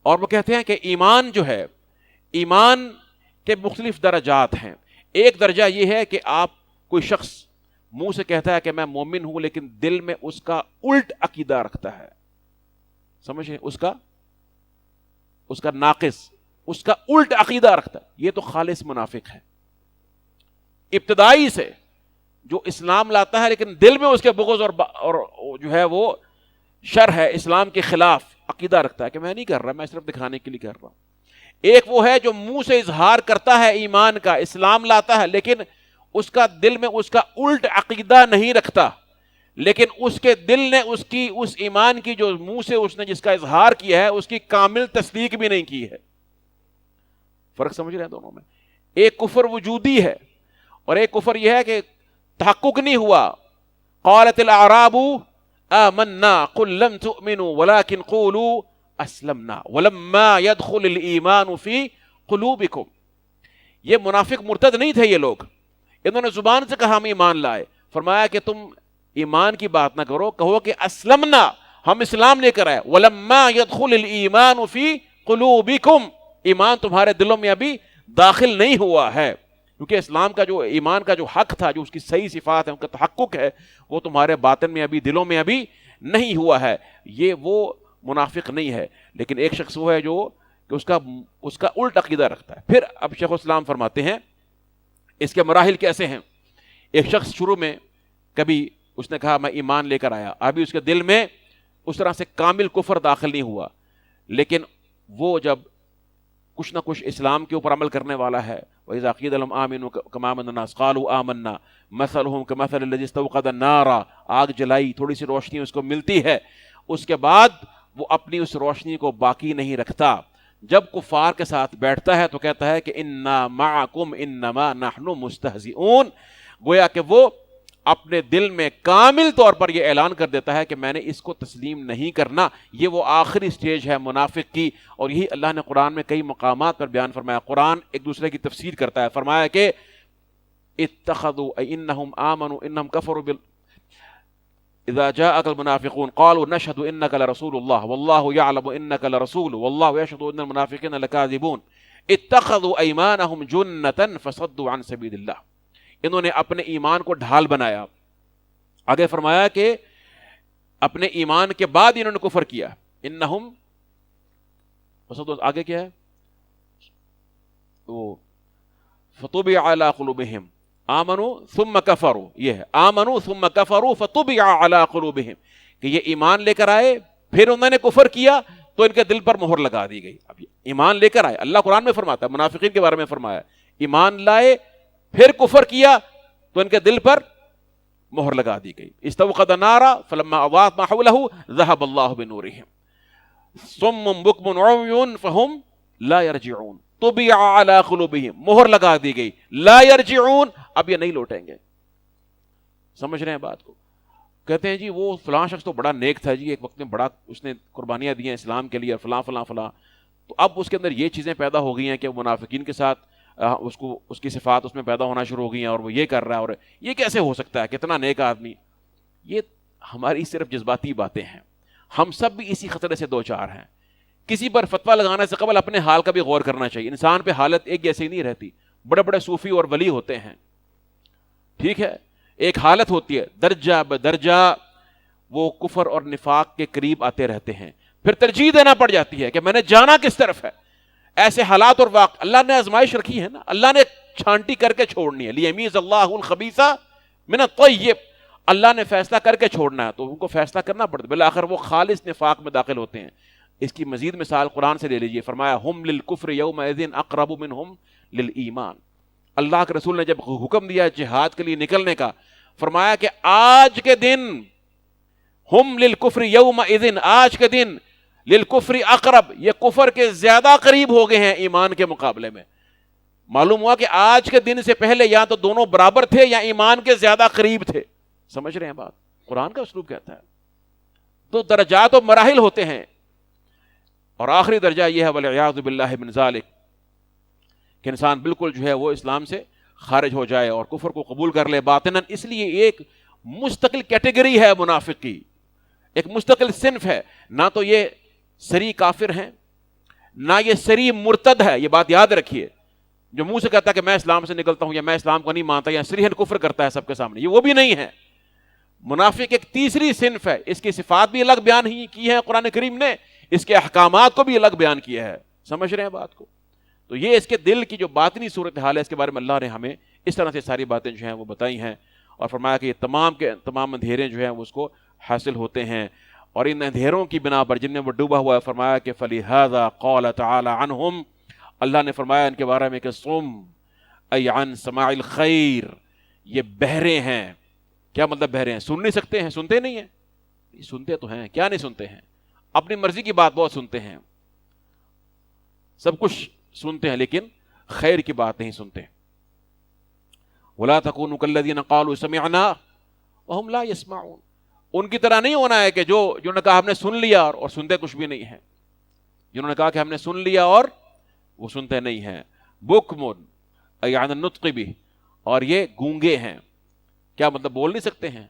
[SPEAKER 1] اور وہ کہتے ہیں کہ ایمان جو ہے، ایمان کے مختلف درجات ہیں. ایک درجہ یہ ہے کہ آپ کوئی شخص منہ سے کہتا ہے کہ میں مومن ہوں لیکن دل میں اس کا الٹ عقیدہ رکھتا ہے. سمجھے؟ اس کا ناقص، اس کا الٹ عقیدہ رکھتا ہے. یہ تو خالص منافق ہے. ابتدائی سے جو اسلام لاتا ہے لیکن دل میں اس کے بغض اور جو ہے وہ شر ہے، اسلام کے خلاف عقیدہ رکھتا ہے کہ میں نہیں کر رہا، میں صرف دکھانے کے لیے کر رہا ہوں. ایک وہ ہے جو منہ سے اظہار کرتا ہے ایمان کا، اسلام لاتا ہے لیکن اس کا دل میں اس کا الٹ عقیدہ نہیں رکھتا، لیکن اس کے دل نے اس ایمان کی جو منہ سے اس نے جس کا اظہار کیا ہے اس کی کامل تصدیق بھی نہیں کی ہے. فرق سمجھ رہے ہیں دونوں میں؟ ایک کفر وجودی ہے اور ایک کفر یہ ہے کہ تحقق نہیں ہوا. قالت الاعراب آمنا قل لم تؤمنوا ولكن قولوا اسلمنا ولما يدخل الايمان في قلوبكم. یہ منافق مرتد نہیں تھے، یہ لوگ انہوں نے زبان سے کہا ہم ایمان لائے. فرمایا کہ تم ایمان کی بات نہ کرو، کہو کہ اسلمنا، ہم اسلام لے کر آئے. ولما يدخل الايمان في قلوبكم، ایمان تمہارے دلوں میں ابھی داخل نہیں ہوا ہے. کیونکہ اسلام کا جو ایمان کا جو حق تھا، جو اس کی صحیح صفات ہے، ان کا تحقق ہے، وہ تمہارے باطن میں ابھی، دلوں میں ابھی نہیں ہوا ہے. یہ وہ منافق نہیں ہے. لیکن ایک شخص وہ ہے جو کہ اس کا الٹ عقیدہ رکھتا ہے. پھر اب شیخ الاسلام فرماتے ہیں اس کے مراحل کیسے ہیں. ایک شخص شروع میں کبھی اس نے کہا میں ایمان لے کر آیا، ابھی اس کے دل میں اس طرح سے کامل کفر داخل نہیں ہوا، لیکن وہ جب کچھ نہ کچھ اسلام کے اوپر عمل کرنے والا ہے، وَإِذَا قِيلَ لَهُمْ آمِنُوا كَمَا آمَنَ النَّاسُ قَالُوا آمَنَّا مَثَلُهُمْ كَمَثَلِ الَّذِي اسْتَوْقَدَ النَّارَ، آگ جلائی، تھوڑی سی روشنی اس کو ملتی ہے، اس کے بعد وہ اپنی اس روشنی کو باقی نہیں رکھتا. جب کفار کے ساتھ بیٹھتا ہے تو کہتا ہے کہ اِنَّا مَعَكُمْ إِنَّمَا نَحْنُ مُسْتَهْزِئُونَ، گویا کہ وہ اپنے دل میں کامل طور پر یہ اعلان کر دیتا ہے کہ میں نے اس کو تسلیم نہیں کرنا. یہ وہ آخری سٹیج ہے منافق کی، اور یہی اللہ نے قرآن میں کئی مقامات پر بیان فرمایا. قرآن ایک دوسرے کی تفسیر کرتا ہے. فرمایا کہ اتخذوا انہم آمنوا انہم کفروا اذا جاءك المنافقون قالوا نشهد انك لرسول الله والله يعلم انك لرسول والله يشهد ان المنافقين لكاذبون اتخذوا ايمانهم جنة فصدوا عن سبيل الله. انہوں نے اپنے ایمان کو ڈھال بنایا. آگے فرمایا کہ اپنے ایمان کے بعد انہوں نے کفر کیا. انہم آگے کیا ہے وہ فطبع علی قلوبہم آمنوا ثم کفروا، یہ ہے آمنوا ثم کفروا فطبع علی قلوبہم، کہ یہ ایمان لے کر آئے پھر انہوں نے کفر کیا تو ان کے دل پر مہر لگا دی گئی. اب ایمان لے کر آئے، اللہ قرآن میں فرماتا ہے، منافقین کے بارے میں فرمایا ایمان لائے پھر کفر کیا تو ان کے دل پر مہر لگا دی گئی. استوقد النار فلما اضاءت ما حوله ذهب الله بنورهم صم بكم عمي فهم لا يرجعون. طبع على قلوبهم، مہر لگا دی گئی، لا يرجعون، اب یہ نہیں لوٹیں گے. سمجھ رہے ہیں بات کو؟ کہتے ہیں جی وہ فلاں شخص تو بڑا نیک تھا جی، ایک وقت میں بڑا اس نے قربانیاں دی ہیں اسلام کے لیے، فلاں فلاں فلاں. تو اب اس کے اندر یہ چیزیں پیدا ہو گئی ہیں کہ منافقین کے ساتھ اس کی صفات اس میں پیدا ہونا شروع ہو گئی ہیں، اور وہ یہ کر رہا ہے، اور یہ کیسے ہو سکتا ہے، کتنا نیک آدمی. یہ ہماری صرف جذباتی باتیں ہیں. ہم سب بھی اسی خطرے سے دو چار ہیں. کسی پر فتویٰ لگانے سے قبل اپنے حال کا بھی غور کرنا چاہیے. انسان پہ حالت ایک جیسی نہیں رہتی. بڑے بڑے صوفی اور ولی ہوتے ہیں، ٹھیک ہے، ایک حالت ہوتی ہے، درجہ بدرجہ وہ کفر اور نفاق کے قریب آتے رہتے ہیں. پھر ترجیح دینا پڑ جاتی ہے کہ میں نے جانا کس طرف ہے. ایسے حالات اور واقع اللہ نے آزمائش رکھی ہے نا، اللہ نے چھانٹی کر کے چھوڑنی ہے. لیمیز اللہ الخبیث من الطیب، اللہ نے فیصلہ کر کے چھوڑنا ہے تو ان کو فیصلہ کرنا پڑتا ہے. بالآخر وہ خالص نفاق میں داخل ہوتے ہیں. اس کی مزید مثال قرآن سے لے لیجئے. فرمایا ہم للکفر یومئذ اقرب منہم للایمان. اللہ کے رسول نے جب حکم دیا جہاد کے لیے نکلنے کا، فرمایا کہ آج کے دن ہم للکفر یومئذ، آج کے دن للکفر اقرب، یہ کفر کے زیادہ قریب ہو گئے ہیں ایمان کے مقابلے میں. معلوم ہوا کہ آج کے دن سے پہلے یا تو دونوں برابر تھے یا ایمان کے زیادہ قریب تھے. سمجھ رہے ہیں بات؟ قرآن کا اسلوب کہتا ہے. تو درجات و مراحل ہوتے ہیں، اور آخری درجہ یہ ہے والعیاذ باللہ من ذالک، کہ انسان بالکل جو ہے وہ اسلام سے خارج ہو جائے اور کفر کو قبول کر لے باطناً. اس لیے ایک مستقل کیٹیگری ہے منافق کی، ایک مستقل صنف ہے. نہ تو یہ سری کافر ہیں، نہ یہ سری مرتد ہے. یہ بات یاد رکھیے، جو منہ سے کہتا ہے کہ میں اسلام سے نکلتا ہوں یا میں اسلام کو نہیں مانتا یا سریحن کفر کرتا ہے سب کے سامنے، یہ وہ بھی نہیں ہے. منافق ایک تیسری صنف ہے. اس کی صفات بھی الگ بیان ہی کی ہے قرآن کریم نے، اس کے احکامات کو بھی الگ بیان کیا ہے. سمجھ رہے ہیں بات کو؟ تو یہ اس کے دل کی جو باطنی صورتحال ہے، اس کے بارے میں اللہ نے ہمیں اس طرح سے ساری باتیں جو ہیں وہ بتائی ہیں، اور فرمایا کہ یہ تمام کے تمام اندھیرے جو ہیں وہ اس کو حاصل ہوتے ہیں. اور ان اندھیروں کی بنا پر جن میں وہ ڈوبا ہوا ہے، فرمایا کہ فَلِهَذَا قَالَ تَعَالَى عَنْهُمْ، اللہ نے فرمایا ان کے بارے میں کہ صم ای عن سماع الخیر، یہ بہرے ہیں. کیا مطلب بہرے ہیں؟ سن نہیں سکتے ہیں، سنتے نہیں ہیں. سنتے تو ہیں، کیا نہیں سنتے ہیں؟ اپنی مرضی کی بات بہت سنتے ہیں، سب کچھ سنتے ہیں، لیکن خیر کی بات نہیں سنتے. وَلَا تَكُونُوا كَالَّذِينَ قَالُوا سَمِعْنَا وَهُمْ لَا يَسْمَعُونَ. ان کی طرح نہیں ہونا ہے کہ جنہوں نے کہا ہم نے سن لیا اور سنتے کچھ بھی نہیں ہیں. جنہوں نے کہا کہ ہم نے سن لیا اور وہ سنتے نہیں ہیں. بُكْمٌ أي عن النطق به، اور یہ گونگے ہیں. کیا مطلب؟ بول نہیں سکتے ہیں،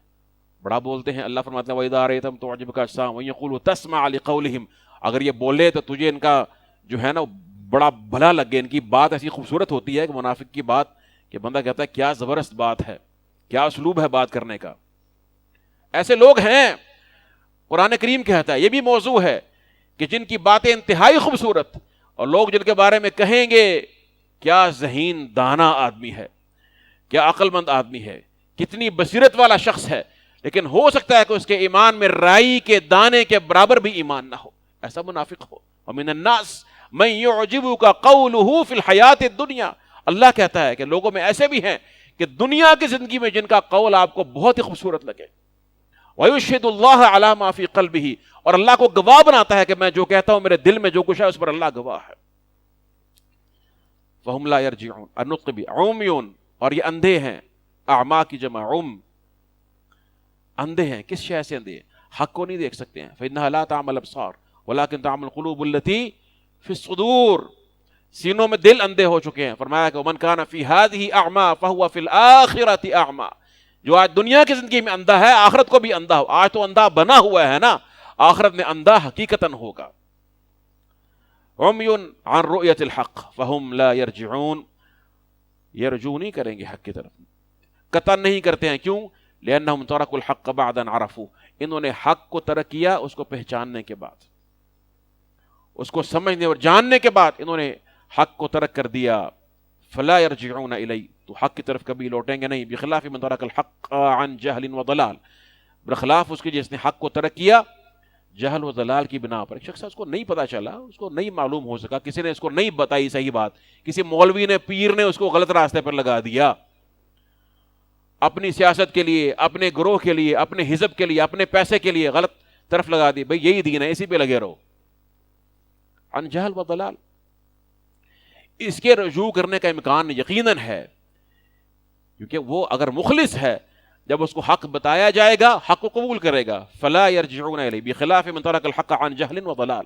[SPEAKER 1] بڑا بولتے ہیں. اللہ فرماتا ہے وَإِذَا رَأَيْتَهُمْ تُعْجِبُكَ أَجْسَامُهُمْ وَإِن يَقُولُوا تَسْمَعْ لِقَوْلِهِمْ، اگر یہ بولے تو تجھے ان کا جو ہے نا بڑا بھلا لگ گیا. ان کی بات ایسی خوبصورت ہوتی ہے کہ منافق کی بات کہ بندہ کہتا ہے کیا زبردست بات ہے، کیا اسلوب ہے بات کرنے کا. ایسے لوگ ہیں، قرآن کریم کہتا ہے یہ بھی موضوع ہے کہ جن کی باتیں انتہائی خوبصورت، اور لوگ جن کے بارے میں کہیں گے کیا ذہین دانا آدمی ہے، کیا عقل مند آدمی ہے، کتنی بصیرت والا شخص ہے، لیکن ہو سکتا ہے کہ اس کے ایمان میں رائی کے دانے کے برابر بھی ایمان نہ ہو، ایسا منافق ہو. وَمِنَ النَّاسِ مَن يُعْجِبُكَ قَوْلُهُ فِي الْحَيَاةِ الدُّنْيَا. اللہ کہتا ہے کہ لوگوں میں ایسے بھی ہیں کہ دنیا کی زندگی میں جن کا قول آپ کو بہت ہی خوبصورت لگے. وَيُشْهِدُ اللَّهَ عَلَى مَا فِي قَلْبِهِ. اور اللہ کو گواہ بناتا ہے کہ میں جو کہتا ہوں میرے دل میں جو کچھ ہے اس پر اللہ گواہ ہے. فَهُمْ لَا يَرْجِعُونَ. النُّطْقِ عُمْيٌ. اور یہ اندھے ہیں، اعما کی جمع عم، اندھے ہیں. کس شے سے اندھے ہیں؟ حق کو نہیں دیکھ سکتے ہیں. فَإِنَّهَا لَا تَعْمَى الْأَبْصَارُ وَلَكِنْ تَعْمَى الْقُلُوبُ الَّتِي فِي الصُّدُورِ. سینوں میں دل اندھے ہو چکے ہیں. فرمایا کہ وَمَنْ كَانَ فِي هَذِهِ أَعْمَى فَهُوَ فِي الْآخِرَةِ أَعْمَى. جو آج دنیا کی زندگی میں اندھا ہے آخرت کو بھی اندھا ہو. آج تو اندھا بنا ہوا ہے نا، آخرت میں اندھا حقیقتاً ہوگا. عُمْيٌ عَنْ رُؤْيَةِ الْحَقِّ فَهُمْ لَا يَرْجِعُونَ. یہ رجوع نہیں کریں گے حق کی طرف، قطع نہیں کرتے ہیں. کیوں؟ لأنهم تركوا الحق بعد أن عرفوا. انہوں نے حق کو ترک کیا اس کو پہچاننے کے بعد، اس کو سمجھنے اور جاننے کے بعد انہوں نے حق کو ترک کر دیا. فلا يرجعون إليه. تو حق کی طرف کبھی لوٹیں گے نہیں. بخلاف من ترك الحق عن جهل وضلال. برخلاف اس کے جس نے حق کو ترک کیا جہل و ضلال کی بنا پر. ایک شخص اس کو نہیں پتا چلا، اس کو نہیں معلوم ہو سکا، کسی نے اس کو نہیں بتائی صحیح بات، کسی مولوی نے پیر نے اس کو غلط راستے پر لگا دیا، اپنی سیاست کے لیے، اپنے گروہ کے لیے، اپنے حزب کے لیے، اپنے پیسے کے لیے غلط طرف لگا دی. بھئی یہی دین ہے، اسی پہ لگے رہو. عن جہل و ضلال. اس کے رجوع کرنے کا امکان یقیناً ہے، کیونکہ وہ اگر مخلص ہے جب اس کو حق بتایا جائے گا حق کو قبول کرے گا. فلا يرجعون الیہ بخلاف من ترک الحق عن جہل و ضلال.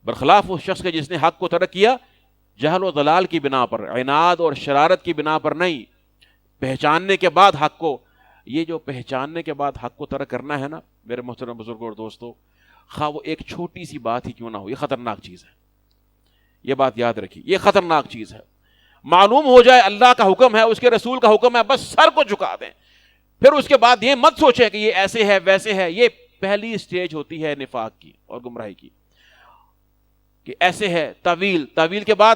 [SPEAKER 1] برخلاف اس شخص کے جس نے حق کو ترک کیا جہل و ضلال کی بنا پر، عناد اور شرارت کی بنا پر نہیں، پہچاننے کے بعد حق کو. یہ جو پہچاننے کے بعد حق کو ترک کرنا ہے نا میرے محترم بزرگوں اور دوستو، خواہ وہ ایک چھوٹی سی بات ہی کیوں نہ ہو، یہ خطرناک چیز ہے. یہ بات یاد رکھیے، یہ خطرناک چیز ہے. معلوم ہو جائے اللہ کا حکم ہے، اس کے رسول کا حکم ہے، بس سر کو جھکا دیں. پھر اس کے بعد یہ مت سوچیں کہ یہ ایسے ہے ویسے ہے. یہ پہلی سٹیج ہوتی ہے نفاق کی اور گمراہی کی، کہ ایسے ہے. تعویل کے بعد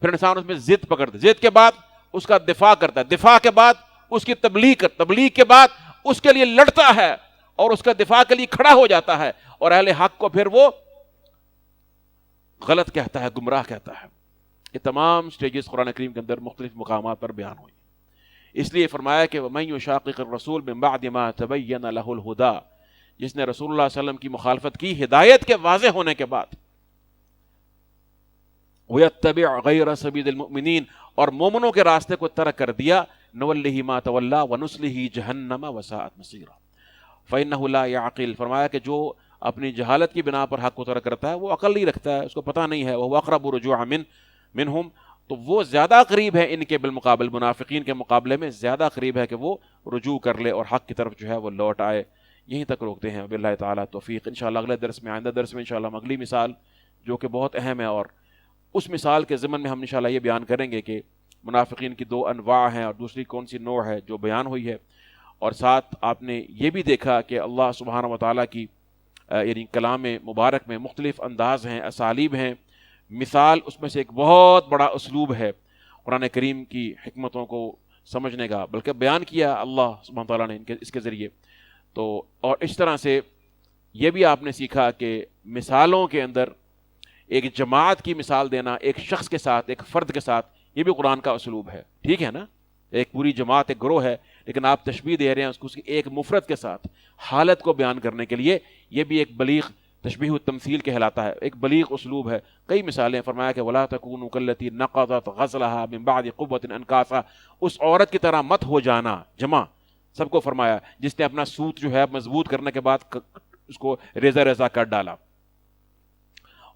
[SPEAKER 1] پھر انسان اس میں ضد پکڑتا ہے، ضد کے بعد اس کا دفاع کرتا ہے، دفاع کے بعد اس کی تبلیغ کے بعد اس کے لیے لڑتا ہے اور اس کا دفاع کے لیے کھڑا ہو جاتا ہے، اور اہل حق کو پھر وہ غلط کہتا ہے، گمراہ کہتا ہے. یہ تمام سٹیجز قرآن کریم کے اندر مختلف مقامات پر بیان ہوئی. اس لیے فرمایا کہ وَمَن يُشَاقِقِ الرَّسُولَ مِن بَعْدِ مَا تَبَيَّنَ لَهُ الْهُدَىٰ. جس نے رسول اللہ صلی اللہ علیہ وسلم کی مخالفت کی ہدایت کے واضح ہونے کے بعد، وَيَتَّبِعْ غَيْرَ سَبِيلِ الْمُؤْمِنِينَ. اور مومنوں کے راستے کو ترک کر دیا، نُوَلِّهِ مَا تَوَلَّىٰ وَنُصْلِهِ جَهَنَّمَ وَسَاءَتْ مَصِيرًا. فَإِنَّهُ لَا يَعْقِلُ. فرمایا کہ جو اپنی جہالت کی بنا پر حق کو ترک کرتا ہے وہ عقل نہیں رکھتا ہے، اس کو پتہ نہیں ہے. وَهُوَ أَقْرَبُ رُجُوعًا مِنْهُمْ. تو وہ زیادہ قریب ہے ان کے بالمقابل، منافقین کے مقابلے میں زیادہ قریب ہے کہ وہ رجوع کر لے اور حق کی طرف جو ہے وہ لوٹ آئے. یہیں تک روکتے ہیں. باللہ تعالیٰ توفیق. انشاءاللہ اگلے درس میں، آئندہ درس میں انشاءاللہ ہم اگلی مثال جو کہ بہت اہم ہے، اور اس مثال کے ضمن میں ہم انشاءاللہ یہ بیان کریں گے کہ منافقین کی دو انواع ہیں اور دوسری کون سی نوع ہے جو بیان ہوئی ہے. اور ساتھ آپ نے یہ بھی دیکھا کہ اللہ سبحانہ و تعالیٰ کی یعنی کلام مبارک میں مختلف انداز ہیں، اسالیب ہیں. مثال اس میں سے ایک بہت بڑا اسلوب ہے قرآن کریم کی حکمتوں کو سمجھنے کا، بلکہ بیان کیا اللہ سبحانہ و تعالیٰ نے اس کے ذریعے. تو اور اس طرح سے یہ بھی آپ نے سیکھا کہ مثالوں کے اندر ایک جماعت کی مثال دینا، ایک شخص کے ساتھ، ایک فرد کے ساتھ، یہ بھی قرآن کا اسلوب ہے. ٹھیک ہے نا؟ ایک پوری جماعت، ایک گروہ ہے، لیکن آپ تشبیہ دے رہے ہیں اس کو ایک مفرد کے ساتھ حالت کو بیان کرنے کے لیے. یہ بھی ایک بلیغ تشبیہ التمثیل کہلاتا ہے، ایک بلیغ اسلوب ہے. کئی مثالیں فرمایا کہ وَلَا تَكُونُوا كَالَّتِي نَقَضَتْ غَزْلَهَا مِن بَعْدِ قُوَّةٍ أَنْكَاثًا. اس عورت کی طرح مت ہو جانا، جمع سب کو فرمایا، جس نے اپنا سوت جو ہے مضبوط کرنے کے بعد اس کو ریزہ ریزہ کر ڈالا.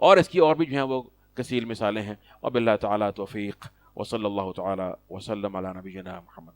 [SPEAKER 1] اور اس کی اور بھی جو ہیں وہ کثیر مثالیں ہیں. وباللہ تعالیٰ توفیق، وصلی اللہ تعالیٰ وسلم علی نبینا محمد.